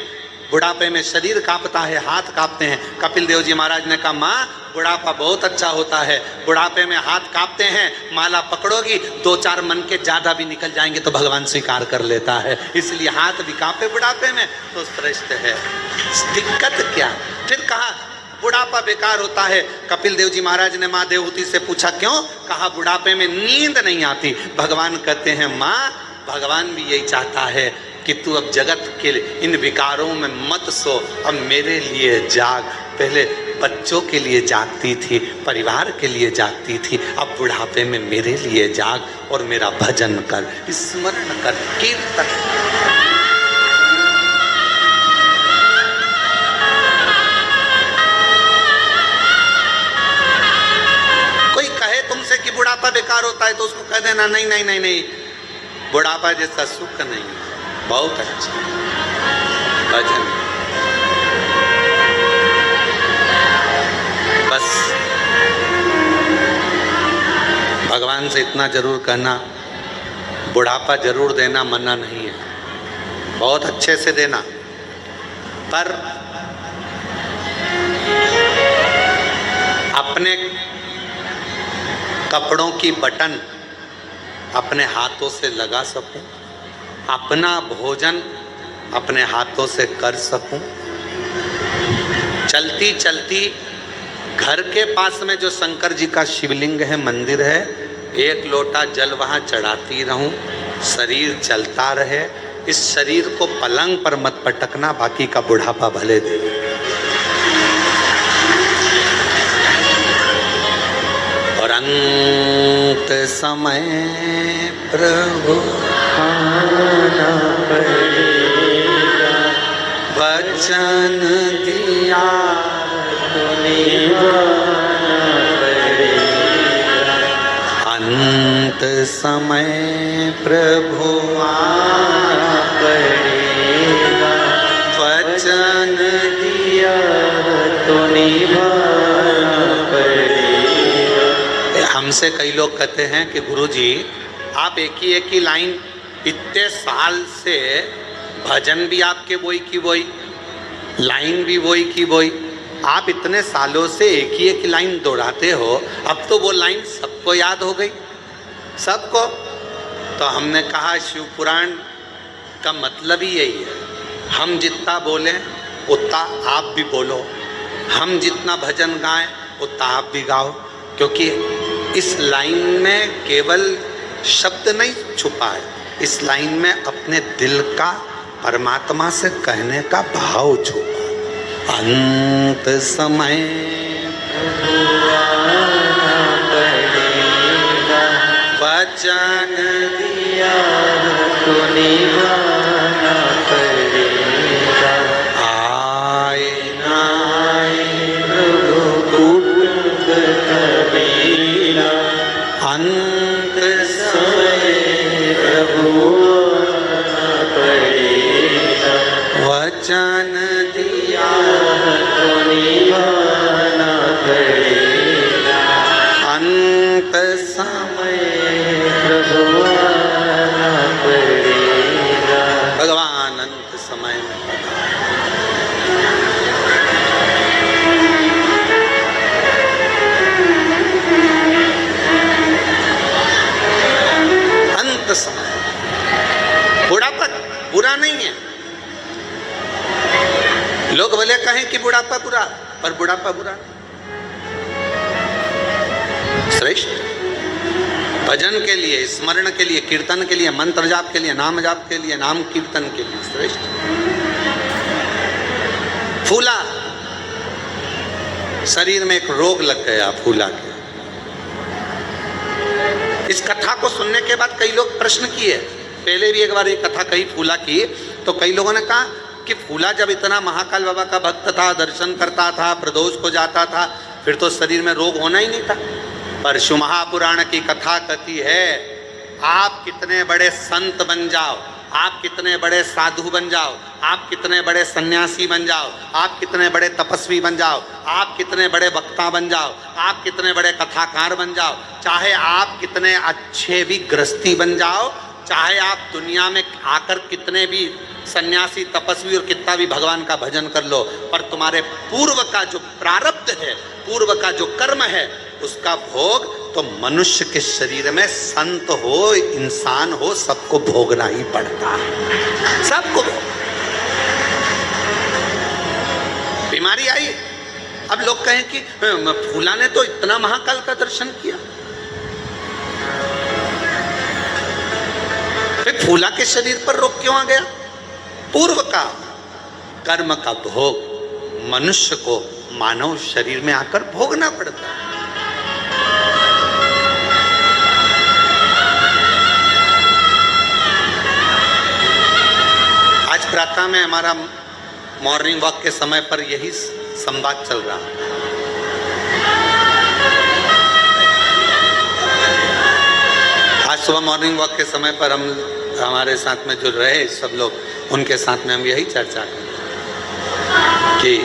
S1: बुढ़ापे में शरीर कांपता है, हाथ कांपते हैं। कपिल देव जी महाराज ने कहा माँ बुढ़ापा बहुत अच्छा होता है, बुढ़ापे में हाथ कांपते हैं, माला पकड़ोगी 2-4 मन के ज़्यादा भी निकल जाएंगे तो भगवान स्वीकार कर लेता है, इसलिए हाथ भी कांपे बुढ़ापे में तो श्रेष्ठ है, दिक्कत क्या? फिर कहा बुढ़ापा बेकार होता है। कपिल देव जी महाराज ने माँ देवहूति से पूछा क्यों? कहा बुढ़ापे में नींद नहीं आती। भगवान कहते हैं माँ भगवान भी यही चाहता है कि तू अब जगत के इन विकारों में मत सो, अब मेरे लिए जाग। पहले बच्चों के लिए जागती थी, परिवार के लिए जागती थी, अब बुढ़ापे में मेरे लिए जाग और मेरा भजन कर, स्मरण कर, कीर्तन। कोई कहे तुमसे कि बुढ़ापा बेकार होता है तो उसको कह देना नहीं नहीं नहीं नहीं, बुढ़ापा जैसा सुख नहीं, बहुत अच्छा भजन। बस भगवान से इतना जरूर कहना, बुढ़ापा जरूर देना, मना नहीं है, बहुत अच्छे से देना, पर अपने कपड़ों की बटन अपने हाथों से लगा सकूं, अपना भोजन अपने हाथों से कर सकूं, चलती चलती घर के पास में जो शंकर जी का शिवलिंग है, मंदिर है, एक लोटा जल वहां चढ़ाती रहूं, शरीर चलता रहे। इस शरीर को पलंग पर मत पटकना, बाकी का बुढ़ापा भले दे। और अंत समय प्रभु आना पड़ेगा, वचन दिया तो निभाना पड़ेगा। अंत समय प्रभु आना पड़ेगा, वचन दिया तो निभाना पड़ेगा। हमसे कई लोग कहते हैं कि गुरुजी आप एक ही लाइन इतने साल से, भजन भी आपके वही की वही, लाइन भी वही की वही, आप इतने सालों से एक ही लाइन दोहराते हो, अब तो वो लाइन सबको याद हो गई, सबको। तो हमने कहा शिव पुराण का मतलब ही यही है, हम जितना बोलें उतना आप भी बोलो, हम जितना भजन गाएं उतना आप भी गाओ, क्योंकि इस लाइन में केवल शब्द नहीं छुपा है, इस लाइन में अपने दिल का परमात्मा से कहने का भाव छुपा। अंत समय वचन दिया तो निभाना पड़ेगा। आए ना आए प्रभु कुटुंब कबीरा, अंत समय प्रभु आना पड़ेगा, वचन दिया तो निभाना पड़ेगा। अंत समय प्रभु आना पड़ेगा। भगवान अंत समय में अंत समय। बुढ़ापा बुरा नहीं है, लोग भले कहें कि बुढ़ापा बुरा, पर बुढ़ापा बुरा श्रेष्ठ। भजन के लिए, स्मरण के लिए, कीर्तन के लिए, मंत्र जाप के लिए, नाम जाप के लिए, नाम कीर्तन के लिए श्रेष्ठ। फूला, शरीर में एक रोग लग गया फूला के। इस कथा को सुनने के बाद कई लोग प्रश्न किए, पहले भी एक बार ये कथा कही फूला की, तो कई लोगों ने कहा कि फूला जब इतना महाकाल बाबा का भक्त था, दर्शन करता था, प्रदोष को जाता था, फिर तो शरीर में रोग होना ही नहीं था। पर शिव महापुराण की कथा कहती है, आप कितने बड़े संत बन जाओ, आप कितने बड़े साधु बन जाओ, आप कितने बड़े सन्यासी बन जाओ, आप कितने बड़े तपस्वी बन जाओ, आप कितने बड़े वक्ता बन जाओ, आप कितने बड़े कथाकार बन जाओ, चाहे आप कितने अच्छे भी गृहस्थी बन जाओ, चाहे आप दुनिया में आकर कितने भी सन्यासी तपस्वी और कितना भी भगवान का भजन कर लो, पर तुम्हारे पूर्व का जो प्रारब्ध है, पूर्व का जो कर्म है, उसका भोग तो मनुष्य के शरीर में संत हो, इंसान हो, सबको भोगना ही पड़ता है, सबको। बीमारी आई, अब लोग कहें कि फूला ने तो इतना महाकाल का दर्शन किया, फिर फूला के शरीर पर रोग क्यों आ गया? पूर्व का कर्म का भोग मनुष्य को मानव शरीर में आकर भोगना पड़ता है। आज प्रातः में हमारा मॉर्निंग वॉक के समय पर यही संवाद चल रहा है। आज सुबह मॉर्निंग वॉक के समय पर हमारे साथ में जो रहे सब लोग, उनके साथ में हम यही चर्चा करें कि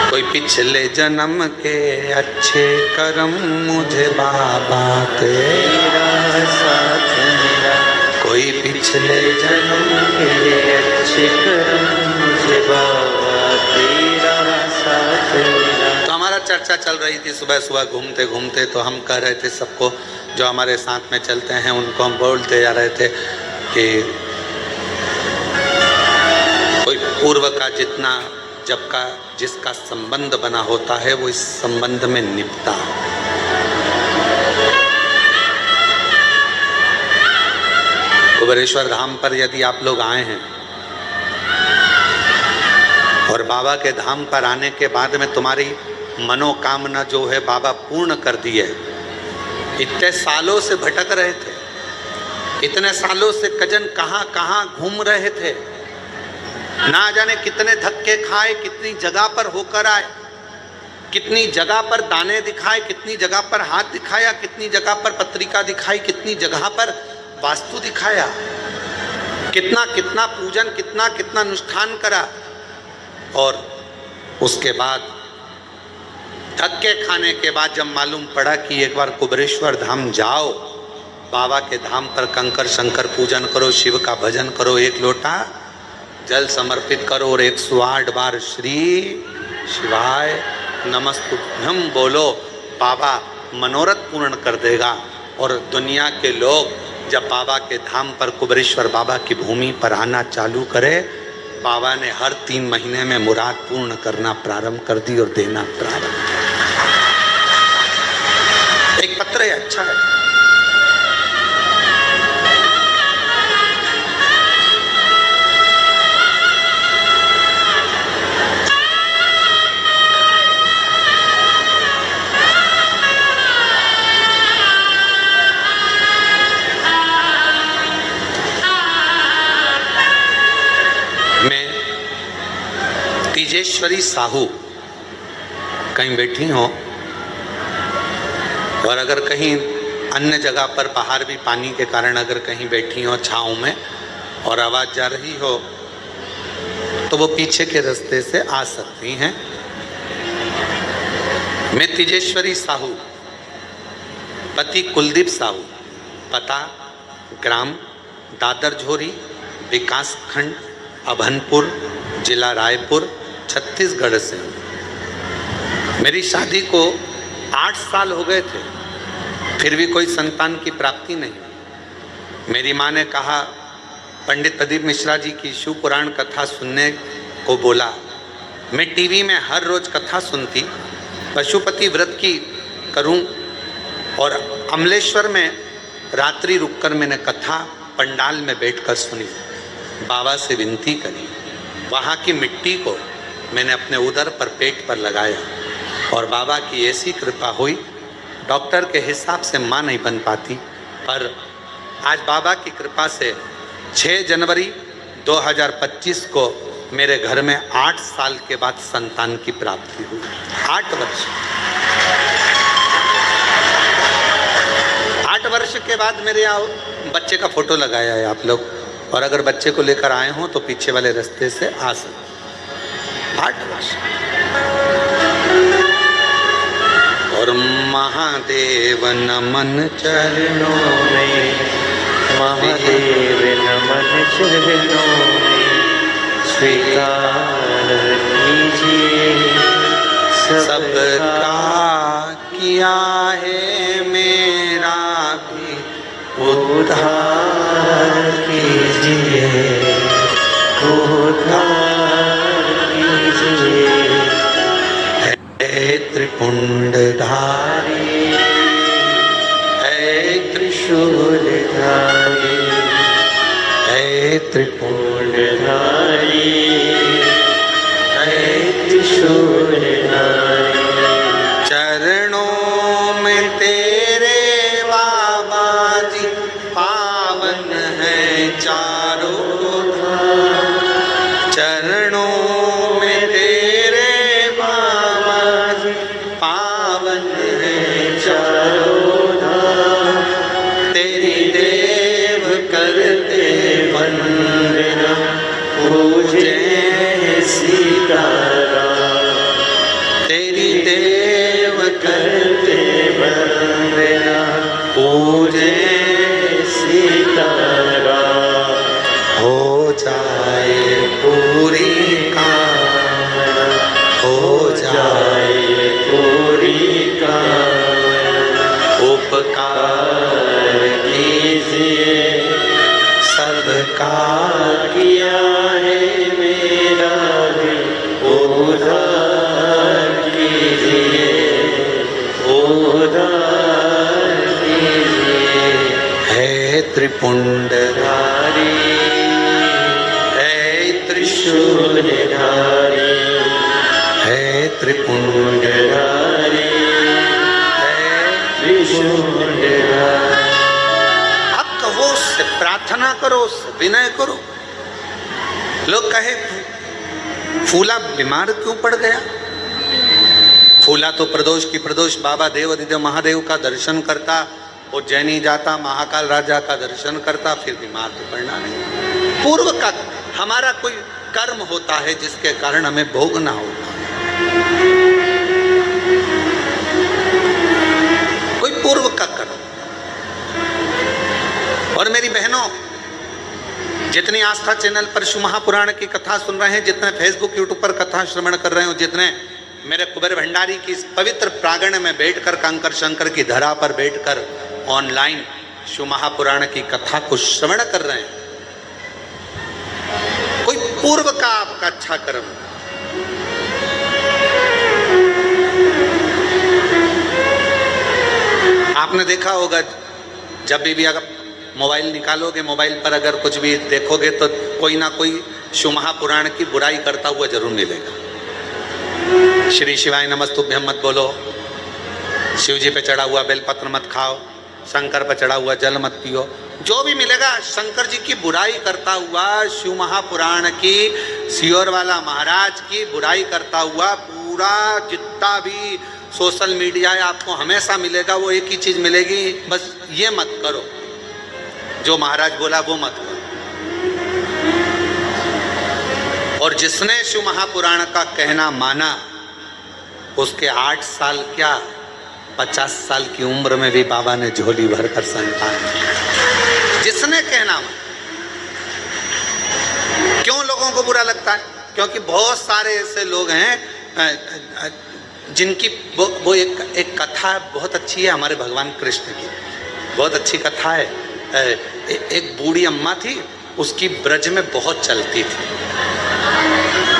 S1: कोई पिछले जन्म के अच्छे कर्म मुझे बाबा तेरा साथ मिला, कोई पिछले जन्म के अच्छे कर्म मुझे बाबा तेरा साथ मिला। तो हमारा चर्चा चल रही थी सुबह सुबह घूमते घूमते, तो हम कह रहे थे सबको, जो हमारे साथ में चलते हैं उनको हम बोलते जा रहे थे कि कोई पूर्व का जितना जब का जिसका संबंध बना होता है वो इस संबंध में निपटा। कुबेरेश्वर धाम पर यदि आप लोग आए हैं और बाबा के धाम पर आने के बाद में तुम्हारी मनोकामना जो है बाबा पूर्ण कर दी है। इतने सालों से भटक रहे थे, इतने सालों से कजन कहाँ कहाँ घूम रहे थे, ना जाने कितने धक्के खाए, कितनी जगह पर होकर आए, कितनी जगह पर दाने दिखाए, कितनी जगह पर हाथ दिखाया, कितनी जगह पर पत्रिका दिखाई, कितनी जगह पर वास्तु दिखाया, कितना कितना पूजन, कितना कितना अनुष्ठान करा। और उसके बाद धक्के खाने के बाद जब मालूम पड़ा कि एक बार कुबेरेश्वर धाम जाओ, बाबा के धाम पर कंकर शंकर पूजन करो, शिव का भजन करो, एक लोटा जल समर्पित करो और 108 बार श्री शिवाय नमस्तुभ्यम बोलो, बाबा मनोरथ पूर्ण कर देगा। और दुनिया के लोग जब बाबा के धाम पर कुबेरेश्वर बाबा की भूमि पर आना चालू करे, बाबा ने हर 3 महीने में मुराद पूर्ण करना प्रारंभ कर दी और देना प्रारंभ। एक पत्र है, अच्छा है। तेजेश्वरी साहू कहीं बैठी हो और अगर कहीं अन्य जगह पर बाहर भी पानी के कारण अगर कहीं बैठी हो छाँव में और आवाज़ जा रही हो तो वो पीछे के रास्ते से आ सकती हैं। मैं तेजेश्वरी साहू, पति कुलदीप साहू, पता ग्राम दादर झोरी, विकास खंड अभनपुर, जिला रायपुर, छत्तीसगढ़ से। मेरी शादी को 8 साल हो गए थे, फिर भी कोई संतान की प्राप्ति नहीं। मेरी माँ ने कहा, पंडित प्रदीप मिश्रा जी की शिव पुराण कथा सुनने को बोला। मैं टीवी में हर रोज कथा सुनती, पशुपति व्रत की करूं और अमलेश्वर में रात्रि रुककर मैंने कथा पंडाल में बैठकर सुनी। बाबा से विनती करी, वहाँ की मिट्टी को मैंने अपने उदर पर पेट पर लगाया और बाबा की ऐसी कृपा हुई, डॉक्टर के हिसाब से माँ नहीं बन पाती, पर आज बाबा की कृपा से 6 जनवरी 2025 को मेरे घर में 8 साल के बाद संतान की प्राप्ति हुई। 8 वर्ष 8 वर्ष के बाद मेरे यहाँ बच्चे का फोटो लगाया है आप लोग, और अगर बच्चे को लेकर आए हों तो पीछे वाले रास्ते से आ सकते। 8 वर्ष। और महादेव नमन चरणों में,
S2: महादेव नमन चरणों में, स्वीकार कीजिए
S1: सबका किया है, मेरा भी
S2: उद्धार कीजिए, उद्धार कीजिए।
S1: हे त्रिपुंडधारी, हे
S2: त्रिशूलधारी,
S1: हे त्रिपुंडधारी,
S2: हे त्रिशूलधारी।
S1: चरणों में तेरे बाबा जी पावन है चारों धाम, चरणों में तेरे बाबा जी पावन है चारों धाम। तेरी देव करते वंदना,
S2: पूजे सीताराम।
S1: तेरी देव
S2: करते वंदना,
S1: पूजे
S2: सीताराम।
S1: हो जाए पूरी कामना, हो जाए
S2: जाए पूरी किया है मेरा दिल उधार कीजिए, उधार कीजिए।
S1: हे त्रिपुंडधारी, हे
S2: त्रिशूलधारी,
S1: हे त्रिपुंडधारी, हे
S2: त्रिशूलधारी।
S1: अब कहो उससे, प्रार्थना करो उससे, विनय करो। लोग कहे फूला बीमार क्यों पड़ गया? फूला तो प्रदोष की प्रदोष बाबा देवाधिदेव महादेव का दर्शन करता, उज्जैनी जाता, महाकाल राजा का दर्शन करता, फिर बीमार तो पड़ना नहीं। पूर्व का हमारा कोई कर्म होता है जिसके कारण हमें भोगना होता है, कोई पूर्व का कर्म। और मेरी बहनों, जितनी आस्था चैनल पर शिव महापुराण की कथा सुन रहे हैं, जितने फेसबुक यूट्यूब पर कथा श्रवण कर रहे हो, जितने मेरे कुबेर भंडारी की इस पवित्र प्रांगण में बैठकर, कंकर शंकर की धरा पर बैठकर ऑनलाइन शिव महापुराण की कथा को श्रवण कर रहे हैं, कोई पूर्व का आपका अच्छा कर्म। आपने देखा होगा, जब भी अगर मोबाइल निकालोगे, मोबाइल पर अगर कुछ भी देखोगे तो कोई ना कोई शिव महापुराण की बुराई करता हुआ जरूर मिलेगा। श्री शिवाय नमस्तुभ्यम मत बोलो, शिव जी पे चढ़ा हुआ बेलपत्र मत खाओ, शंकर पे चढ़ा हुआ जल मत पियो, जो भी मिलेगा शंकर जी की बुराई करता हुआ, शिव महापुराण की, सियोर वाला महाराज की बुराई करता हुआ पूरा जितना भी सोशल मीडिया है आपको हमेशा मिलेगा। वो एक ही चीज मिलेगी, बस ये मत करो, जो महाराज बोला वो मत करो। और जिसने शिव महापुराण का कहना माना, उसके 8 साल क्या 50 साल की उम्र में भी बाबा ने झोली भरकर संतान। जिसने कहना माना। क्यों लोगों को बुरा लगता है? क्योंकि बहुत सारे ऐसे लोग हैं जिनकी वो एक कथा बहुत अच्छी है हमारे भगवान कृष्ण की, बहुत अच्छी कथा है। एक बूढ़ी अम्मा थी, उसकी ब्रज में बहुत चलती थी,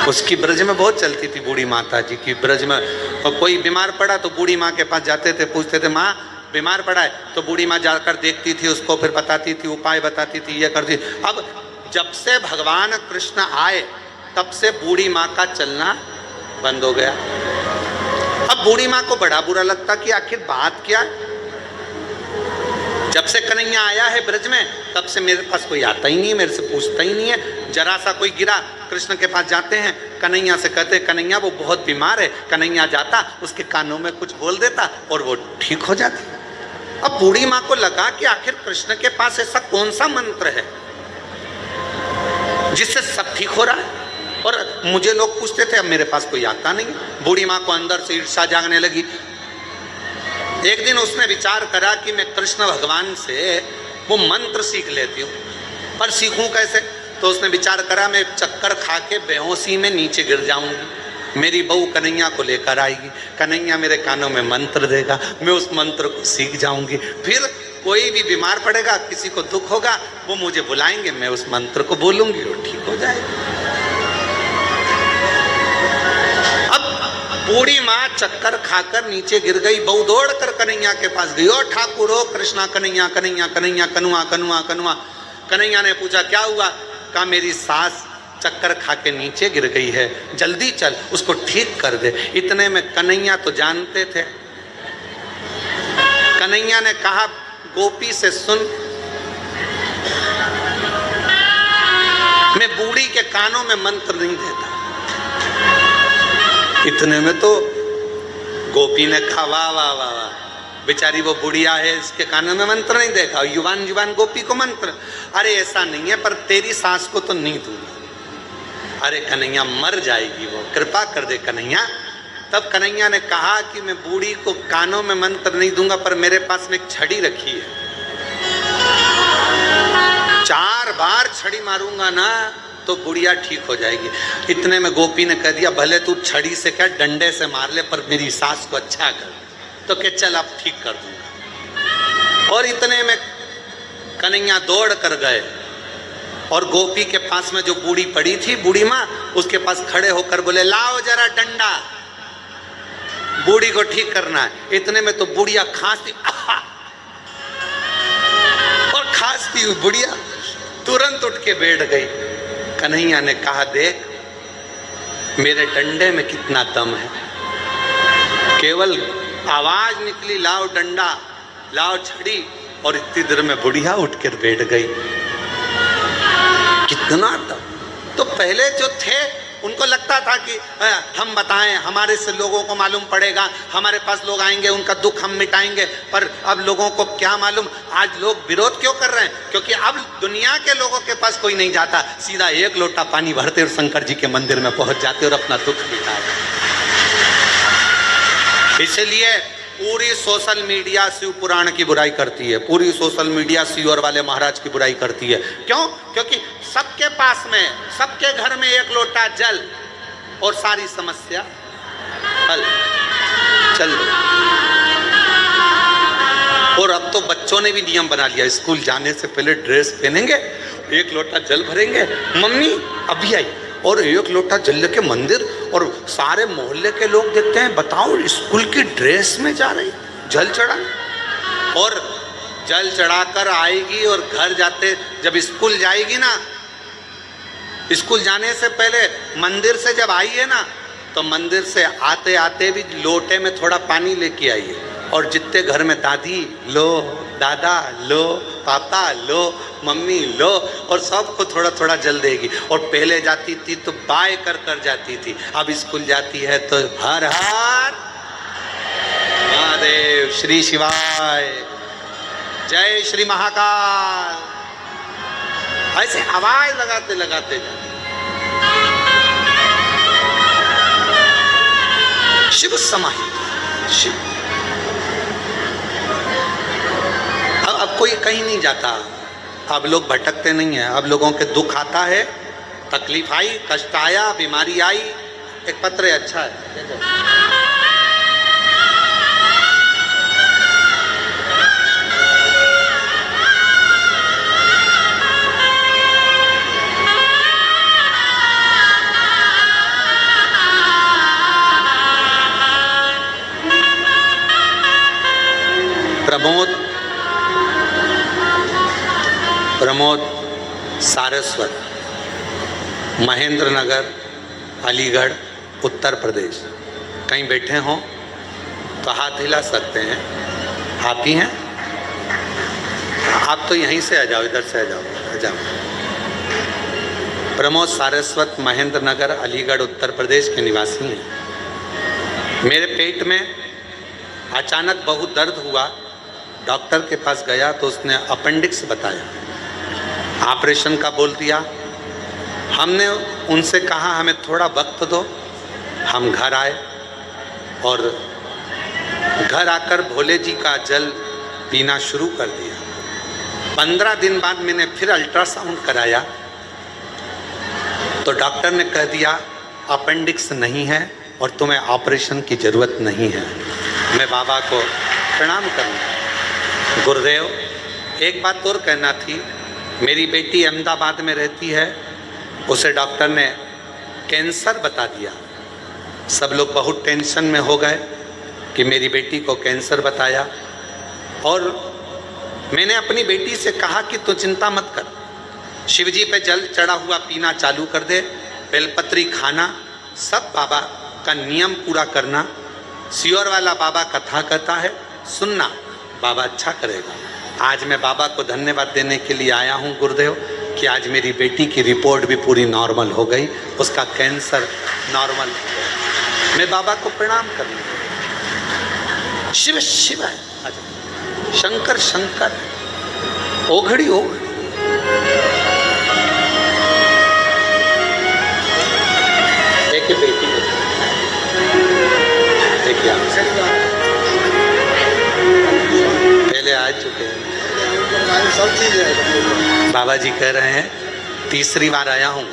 S1: उसकी ब्रज में बहुत चलती थी बूढ़ी माता जी की ब्रज में। और कोई बीमार पड़ा तो बूढ़ी माँ के पास जाते थे, पूछते थे माँ बीमार पड़ा है, तो बूढ़ी माँ जाकर देखती थी उसको, फिर बताती थी, उपाय बताती थी, ये करती। अब जब से भगवान कृष्ण आए तब से बूढ़ी माँ का चलना बंद हो गया। अब बूढ़ी माँ को बड़ा बुरा लगता कि आखिर बात क्या है। जब से कन्हैया आया है ब्रज में तब से मेरे पास कोई आता ही नहीं है, मेरे से पूछता ही नहीं है। जरा सा कोई गिरा, कृष्ण के पास जाते हैं, कन्हैया से कहते कन्हैया वो बहुत बीमार है, कन्हैया जाता उसके कानों में कुछ बोल देता और वो ठीक हो जाती। अब बूढ़ी माँ को लगा कि आखिर कृष्ण के पास ऐसा कौन सा मंत्र है जिससे सब ठीक हो रहा है, और मुझे लोग पूछते थे, अब मेरे पास कोई आता नहीं। बूढ़ी माँ को अंदर से ईर्ष्या जागने लगी। एक दिन उसने विचार करा कि मैं कृष्ण भगवान से वो मंत्र सीख लेती हूँ, पर सीखूं कैसे? तो उसने विचार करा मैं चक्कर खा के बेहोशी में नीचे गिर जाऊंगी, मेरी बहू कन्हैया को लेकर आएगी, कन्हैया मेरे कानों में मंत्र देगा, मैं उस मंत्र को सीख जाऊंगी, फिर कोई भी बीमार पड़ेगा, किसी को दुख होगा, वो मुझे बुलाएंगे, मैं उस मंत्र को बोलूंगी, वो ठीक हो जाएगा। बूढ़ी माँ चक्कर खाकर नीचे गिर गई, बहू दौड़ कर कन्हैया के पास गई, ओ ठाकुर हो कृष्णा, कन्हैया कन्हैया कन्हैया कनुआ कनुआ कनुआ। कन्हैया ने पूछा क्या हुआ? कहा मेरी सास चक्कर खा के नीचे गिर गई है, जल्दी चल उसको ठीक कर दे। इतने में कन्हैया तो जानते थे। कन्हैया ने कहा गोपी से सुन, मैं बूढ़ी के कानों में मंत्र नहीं देता। इतने में तो गोपी ने कहा वाह वाह वाह वाह, बेचारी वो बुढ़िया है, इसके कानों में मंत्र नहीं देखा, युवान युवान गोपी को मंत्र। अरे ऐसा नहीं है, पर तेरी सास को तो नहीं दूंगा। अरे कन्हैया मर जाएगी वो, कृपा कर दे कन्हैया। तब कन्हैया ने कहा कि मैं बूढ़ी को कानों में मंत्र नहीं दूंगा, पर मेरे पास में एक छड़ी रखी है, 4 बार छड़ी मारूंगा ना तो बुढ़िया ठीक हो जाएगी। इतने में गोपी ने कह दिया भले तू छड़ी से क्या डंडे से मार ले, पर मेरी सास को अच्छा कर। तो क्या चल अब ठीक कर दूंगा। और इतने में कन्हैया दौड़ कर गए और गोपी के पास में जो बूढ़ी पड़ी थी, बूढ़ी माँ, उसके पास खड़े होकर बोले लाओ जरा डंडा, बूढ़ी को ठीक करना है। इतने में तो बुढ़िया खांसती, और खांसती हुई बुढ़िया तुरंत उठ के बैठ गई। कन्हैया ने कहा देख मेरे डंडे में कितना दम है, केवल आवाज निकली लाओ डंडा लाओ छड़ी, और इतनी देर में बुढ़िया उठकर बैठ गई। कितना दम। तो पहले जो थे उनको लगता था कि हम बताएं, हमारे से लोगों को मालूम पड़ेगा, हमारे पास लोग आएंगे, उनका दुख हम मिटाएंगे। पर अब लोगों को क्या मालूम, आज लोग विरोध क्यों कर रहे हैं? क्योंकि अब दुनिया के लोगों के पास कोई नहीं जाता, सीधा एक लोटा पानी भरते और शंकर जी के मंदिर में पहुंच जाते और अपना दुख मिटाते। इसलिए पूरी सोशल मीडिया शिव पुराण की बुराई करती है, पूरी सोशल मीडिया शिवर वाले महाराज की बुराई करती है। क्यों? क्योंकि सबके पास में, सबके घर में एक लोटा जल और सारी समस्या हल। चल, और अब तो बच्चों ने भी नियम बना लिया, स्कूल जाने से पहले ड्रेस पहनेंगे, एक लोटा जल भरेंगे, मम्मी अभी आई, और एक लोटा जल लेके मंदिर, और सारे मोहल्ले के लोग देखते हैं, बताओ स्कूल की ड्रेस में जा रही जल चढ़ा, और जल चढ़ाकर आएगी और घर जाते, जब स्कूल जाएगी ना, स्कूल जाने से पहले मंदिर से जब आई है ना, तो मंदिर से आते आते भी लोटे में थोड़ा पानी लेके आई है, और जितने घर में दादी लो, दादा लो, पापा लो, मम्मी लो, और सबको थोड़ा थोड़ा जल देगी। और पहले जाती थी तो बाय कर कर जाती थी, अब स्कूल जाती है तो हर हर महादेव, श्री शिवाय, जय श्री महाकाल, ऐसे आवाज लगाते लगाते जाते। शिव समाहित, शिव। अब कोई कहीं नहीं जाता, अब लोग भटकते नहीं हैं, अब लोगों के दुख आता है, तकलीफ आई, कष्ट आया, बीमारी आई, एक पत्र है, अच्छा है, प्रमोद सारस्वत, महेंद्र नगर, अलीगढ़, उत्तर प्रदेश। कहीं बैठे हों तो हाथ हिला सकते हैं, आप ही हैं? आप तो यहीं से आ जाओ, इधर से आ जाओ, आ जाओ। प्रमोद सारस्वत, महेंद्र नगर, अलीगढ़, उत्तर प्रदेश के निवासी हैं। मेरे पेट में अचानक बहुत दर्द हुआ, डॉक्टर के पास गया तो उसने अपेंडिक्स बताया, ऑपरेशन का बोल दिया। हमने उनसे कहा हमें थोड़ा वक्त दो, हम घर आए, और घर आकर भोले जी का जल पीना शुरू कर दिया। 15 दिन बाद मैंने फिर अल्ट्रासाउंड कराया तो डॉक्टर ने कह दिया अपेंडिक्स नहीं है और तुम्हें ऑपरेशन की ज़रूरत नहीं है। मैं बाबा को प्रणाम करूँगा। गुरुदेव, एक बात और कहना थी, मेरी बेटी अहमदाबाद में रहती है, उसे डॉक्टर ने कैंसर बता दिया। सब लोग बहुत टेंशन में हो गए कि मेरी बेटी को कैंसर बताया, और मैंने अपनी बेटी से कहा कि तू चिंता मत कर, शिवजी पे जल चढ़ा हुआ पीना चालू कर दे, बेलपत्री खाना, सब बाबा का नियम पूरा करना, सियोर वाला बाबा कथा कहता है सुनना, बाबा अच्छा करेगा। आज मैं बाबा को धन्यवाद देने के लिए आया हूँ गुरुदेव कि आज मेरी बेटी की रिपोर्ट भी पूरी नॉर्मल हो गई, उसका कैंसर नॉर्मल हो गया। मैं बाबा को प्रणाम करूँगा। शिव शिव है, शंकर शंकर, ओघड़ी ओघड़ी। एक बेटी देखिए, पहले आ चुके हैं, सब चीज़ बाबा जी कह रहे हैं तीसरी बार आया हूँ,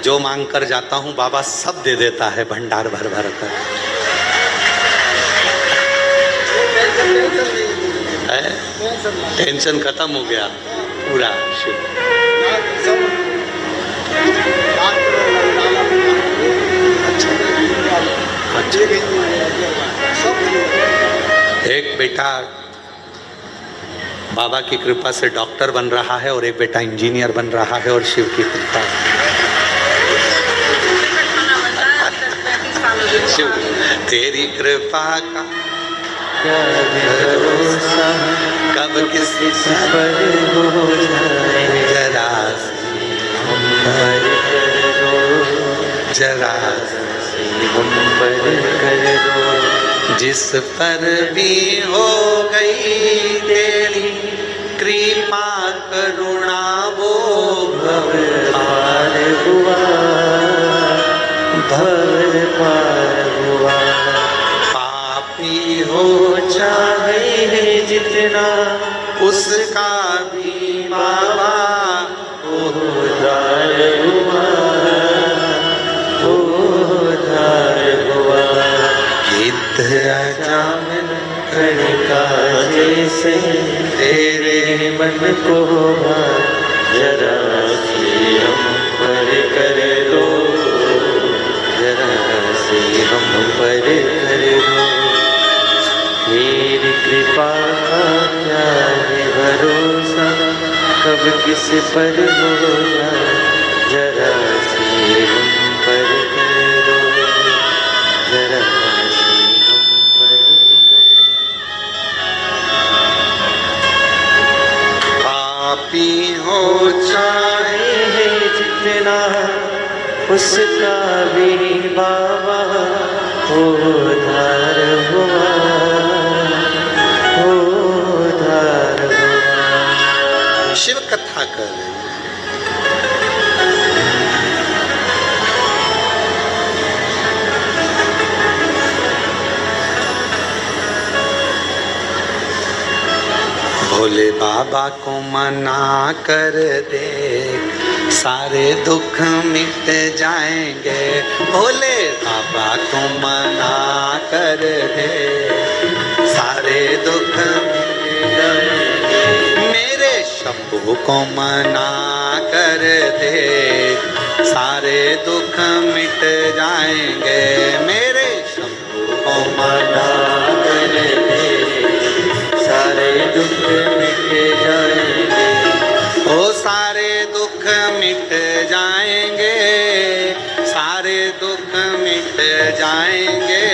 S1: जो मांग कर जाता हूँ बाबा सब दे देता है भंडार भर भर कर। टेंशन खत्म हो गया पूरा। एक बेटा बाबा की कृपा से डॉक्टर बन रहा है और एक बेटा इंजीनियर बन रहा है, और शिव की कृपा। शिव तेरी कृपा का
S2: क्या भरोसा
S1: कब किस
S2: पर हो जाए,
S1: जरा
S2: हम पर कर दो,
S1: जरा
S2: हम पर कर दो।
S1: जिस पर भी हो गई तेरी कृपा करुणा वो
S2: भव पार हुआ, भव पार हुआ।
S1: पापी हो
S2: हो चाहे जितना
S1: उसका भी बाबा
S2: उद्धार हुआ, उद्धार हुआ।
S1: गिद्ध
S2: जामन कणिका जैसे तेरे मन को जरा सी हम पर कर दो, जरा सी हम पर कर दो। तेरी कृपा का क्या है भरोसा, कब किस पर हो जाए, जरा सी हम पर कर दो, जरा सी हम पर कर दो।
S1: पापी हो चाहे
S2: चाहे जितना उसका भी बाबा उद्धार हुआ, उद्धार हुआ।
S1: शिव कथा कर रहे हैं। भोले बाबा को मना कर दे, सारे दुख मिट जाएंगे। भोले बाबा को मना कर दे, सारे दुख मिट जाएंगे। मेरे शंभू को मना कर दे, सारे दुख मिट जाएंगे। मेरे शंभू को मना कर दे,
S2: सारे दुख मिट जाएंगे,
S1: ओ सारे दुख मिट जाएंगे, सारे दुख मिट जाएंगे।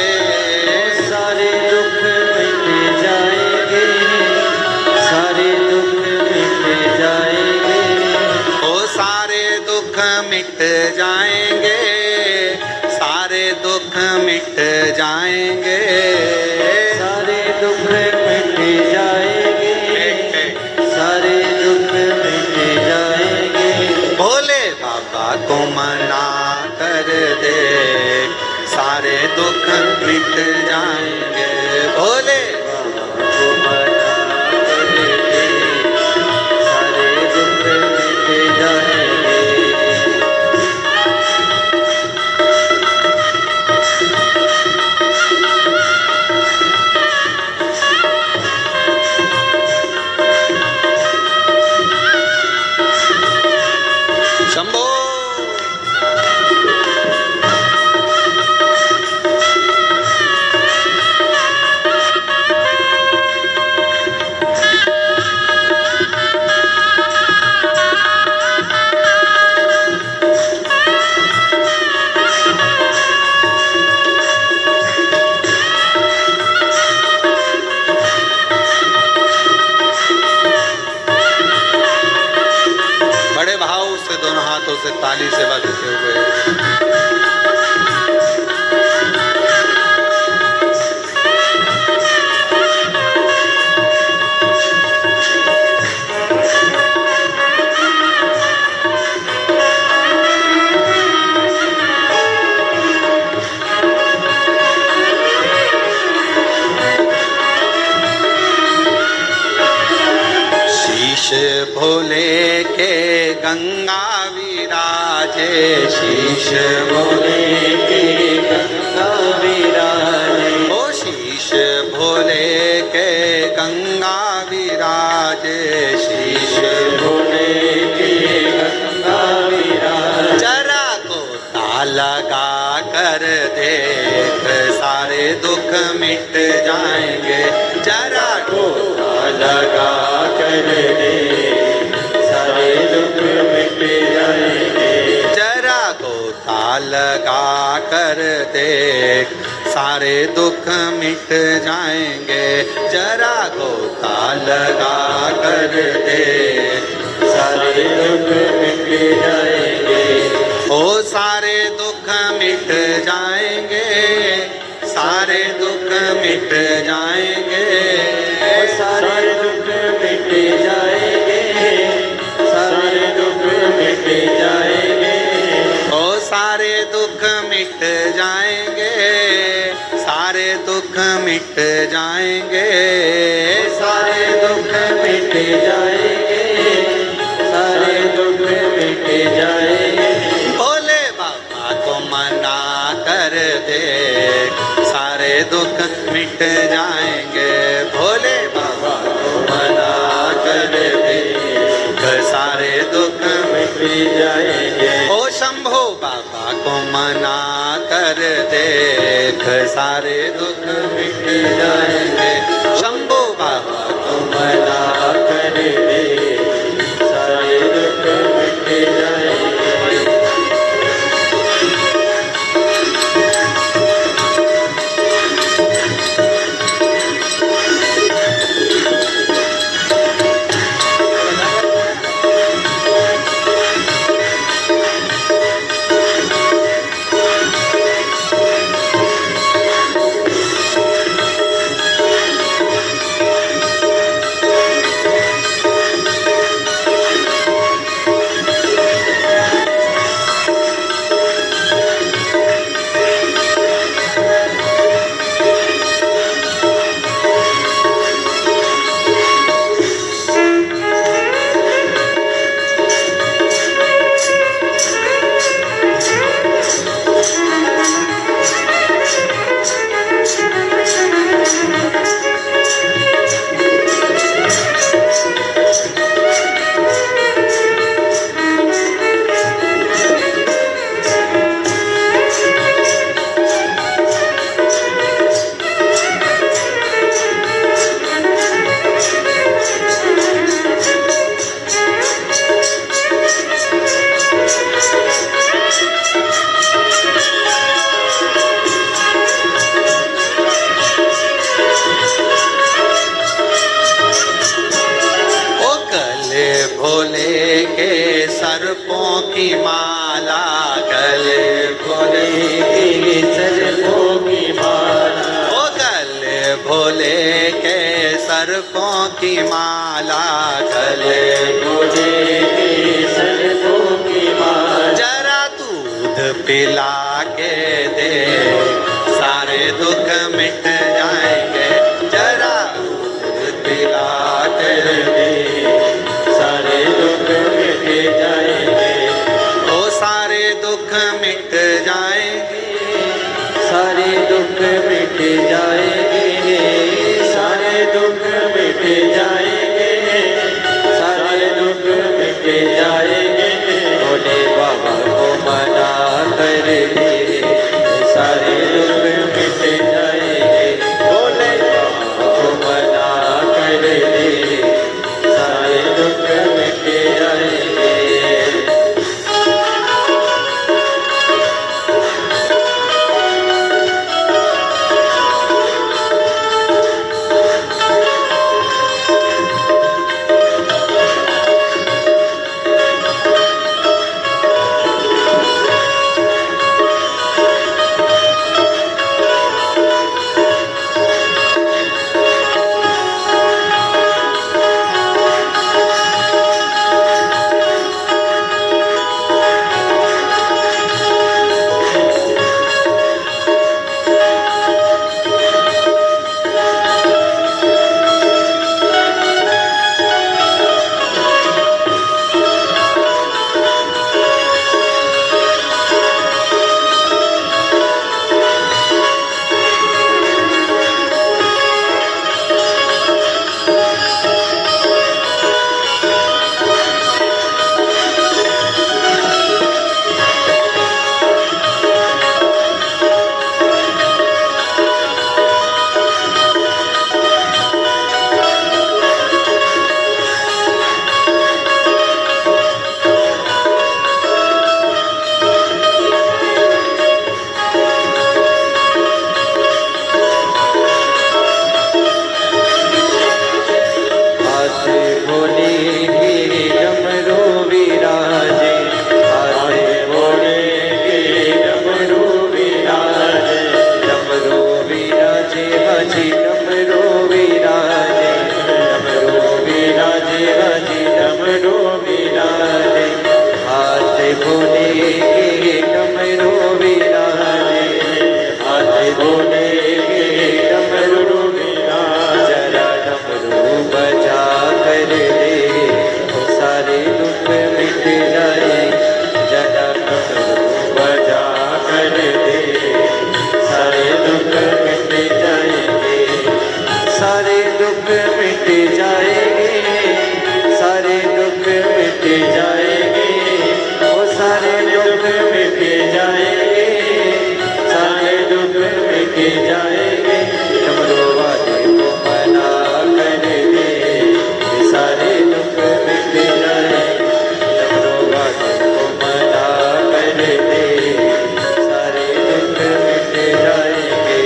S2: सारे दुख मिट जाएंगे, सारे दुख मिट जाएंगे।
S1: ओ सारे दुख मिट जाएंगे, सारे दुख मिट जाएंगे।
S2: सारे दुख मिट जाएंगे, सारे दुख मिट जाएंगे।
S1: भोले बाबा को मना कर दे, सारे दुख मिट जाएंगे। भोले
S2: बाबा को मना कर दे, सारे दुख मिट जाएंगे।
S1: शंभो बड़े भाव से दोनों हाथों से ताली से बजते हुए शीश भोले के गंगा विराजे, शीश भोले के
S2: गंगा विराजे,
S1: ओ शीश भोले के गंगा विराजे, शीश
S2: भोले के गंगा विराजे।
S1: दुख मिट जाएंगे। जरा
S2: गोता लगा कर देख सारे दुख मिट जाएंगे।
S1: जरा गोता लगा कर देख सारे दुख मिट जाएंगे। जरा गोता लगा कर देख
S2: सारे दुख मिट जाएंगे।
S1: ओ सारे दुख मिट जाएंगे, सारे दुख मिट जाएंगे।
S2: सारे दुख मिट जाएंगे, सारे दुख मिट जाएंगे।
S1: ओ सारे दुख मिट जाएंगे, सारे दुख मिट जाएंगे।
S2: सारे दुख मिट जाएंगे, सारे दुख मिट जाएंगे।
S1: भोले बाबा को मना कर देख सारे दुख मिट जाएंगे। भोले बाबा को मना कर देख सारे दुख
S2: मिट जाएंगे।
S1: ओ शंभो बाबा को मना कर देख सारे दुख मिट जाएंगे। शंभो बाबा को
S2: मना कर देख सारे दुख मिट जाएंगे।
S1: भोले के सर्पों की माला, गले भोले
S2: के सर्पों की माला।
S1: ओ गले भोले के सर्पों की माला, गले
S2: भोले के सर्पों की माला।
S1: जरा दूध पिला के दे सारे दुख मिट जाएंगे। जरा दूध पिला के दे
S2: सारे दुख मिट जाएंगे।
S1: ओ सारे दुख मिट जाएंगे,
S2: सारे दुख मिट जाएंगे। सारे दुख मिट जाएंगे, सारे दुख मिट जाएंगे। भोले बाबा को मना कर दे सारे दुख मिट जाएंगे, सारे दुख मिट जाएंगे, वो सारे दुख मिट जाएंगे, सारे दुख मिट जाएंगे। डमरू वाले को मना कर दे, सारे दुख मिट जाएंगे। डमरू वाले को मना कर दे, सारे दुख मिट जाएंगे।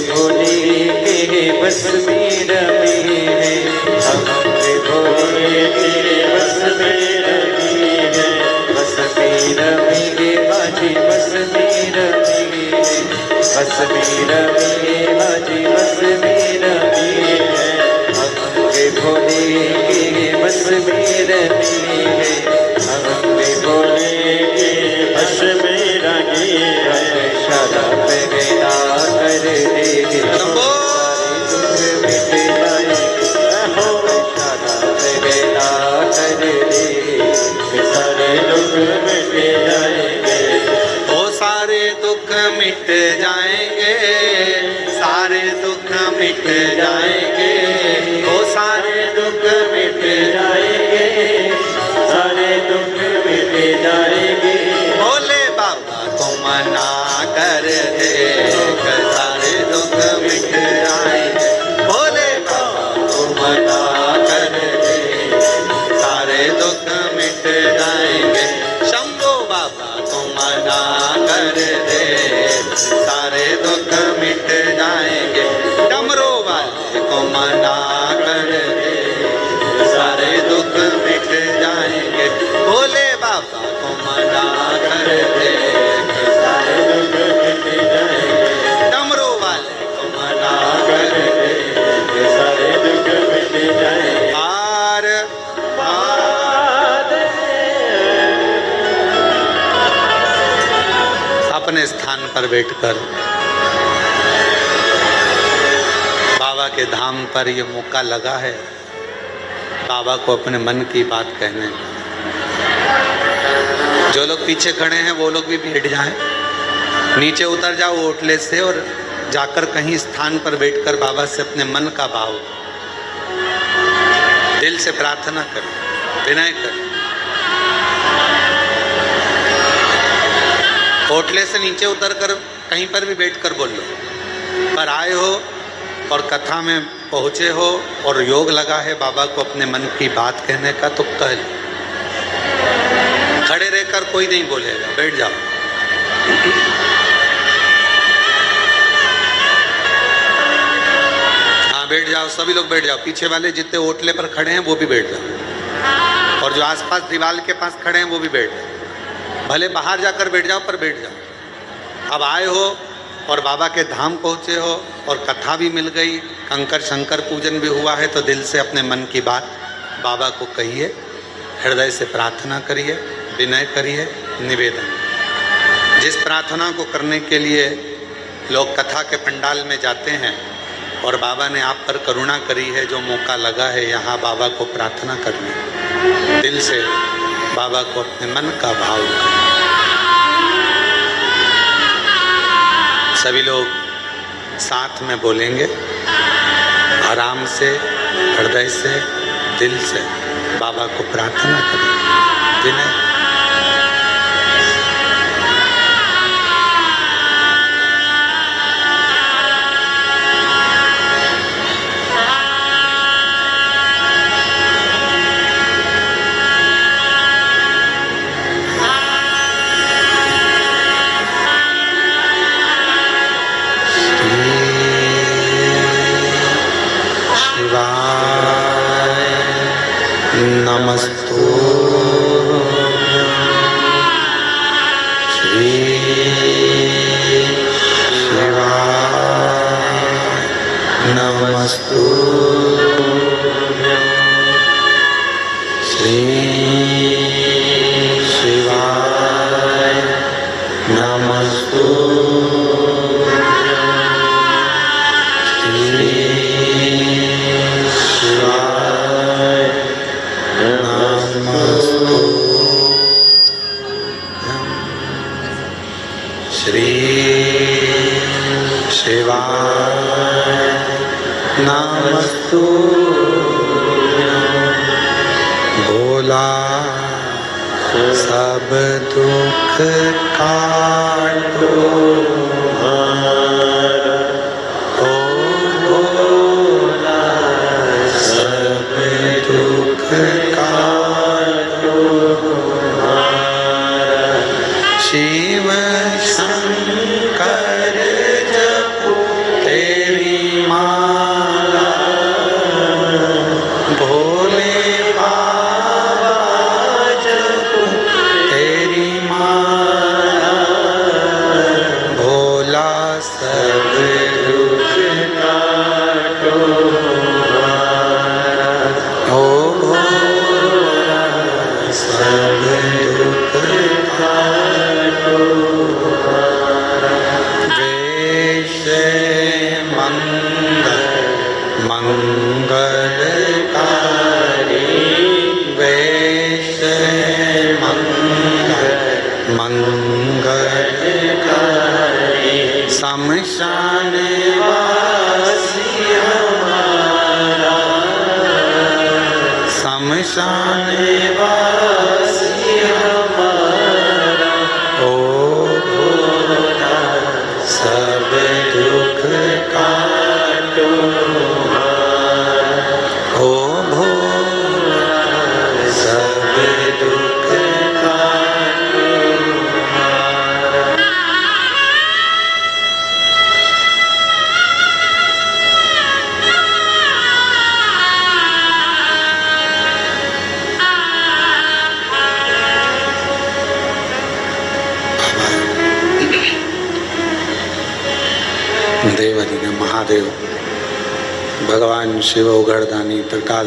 S2: भोले तेरे बस में रमे हैं, हम भोले तेरे बस में रमे हैं, बस में रमेंगे बाजी बस में रमेंगे, बस में रमेंगे बाजी बस में रमे हैं, हम भोले तेरे बस में रमे हैं, हम भोले के बस में रमे हैं। शादा पे गया कर दे
S1: शंभो।
S2: सारे दुख मिट जाएंगे, शादा पे गया कर दे, सारे दुख मिट जाएंगे।
S1: वो सारे दुख मिट जाएंगे, सारे दुख मिट जाएंगे, वो सारे दुख मिट
S2: जाएंगे, सारे दुख मिट जाएंगे।
S1: भोले बाबा को मना कर दे, सारे दुख मिट जाएंगे। भोले बाबा को मना कर दे, सारे दुख मिट जाएंगे। शंभो बाबा को मना कर दे, सारे दुख मिट जाएंगे। डमरू वाले को मना कर दे, सारे दुख मिट जाएंगे। भोले बाबा को मना कर दे, सारे दुख मिट जाएंगे। डमरू वाले को मना कर दे,
S2: सारे दुख मिट जाएंगे।
S1: पार अपने स्थान पर बैठकर बाबा के धाम पर ये मौका लगा है बाबा को अपने मन की बात कहने। जो लोग पीछे खड़े हैं वो लोग भी बैठ जाएं, नीचे उतर जाओ ओटले से और जाकर कहीं स्थान पर बैठकर बाबा से अपने मन का भाव दिल से प्रार्थना कर, विनय कर। ओटले से नीचे उतरकर कहीं पर भी बैठकर बोल लो, पर आए हो और कथा में पहुँचे हो और योग लगा है बाबा को अपने मन की बात कहने का, तो कह लो। खड़े रहकर कोई नहीं बोलेगा, बैठ जाओ। हाँ बैठ जाओ, सभी लोग बैठ जाओ। पीछे वाले जितने ओटले पर खड़े हैं वो भी बैठ जाओ, और जो आसपास दीवार के पास खड़े हैं वो भी बैठ जाओ। भले बाहर जाकर बैठ जाओ पर बैठ जाओ। अब आए हो और बाबा के धाम पहुँचे हो और कथा भी मिल गई, कंकर शंकर पूजन भी हुआ है, तो दिल से अपने मन की बात बाबा को कहिए, हृदय से प्रार्थना करिए, विनय करिए, निवेदन। जिस प्रार्थना को करने के लिए लोग कथा के पंडाल में जाते हैं और बाबा ने आप पर करुणा करी है, जो मौका लगा है यहाँ बाबा को प्रार्थना करनी, दिल से बाबा को अपने मन का भाव करें। सभी लोग साथ में बोलेंगे, आराम से, हृदय से, दिल से बाबा को प्रार्थना करें, विनय। नमस्तु श्री शिवाय नमस्तु श्री शिवाय नमस्तु श्री शिवाय नमस्तु श्री शिवाय नमस्तु भोला सब दुख काटो ओ भोला सब दुख काटो शिव शंकर जपो तेरी माला भोले बाबा जपो तेरी माला भोला सब दुख काटो ओ भोला सब दुख काटो वेश मंगलकारी वेश मंगलकारी शमशान वासी हमारा शमशान वासी हमारा ओ भोला सब दुख काटो ओ भोला सब दुख काटो देव हरि ने महादेव भगवान शिव उगड़दानी त्रिकाल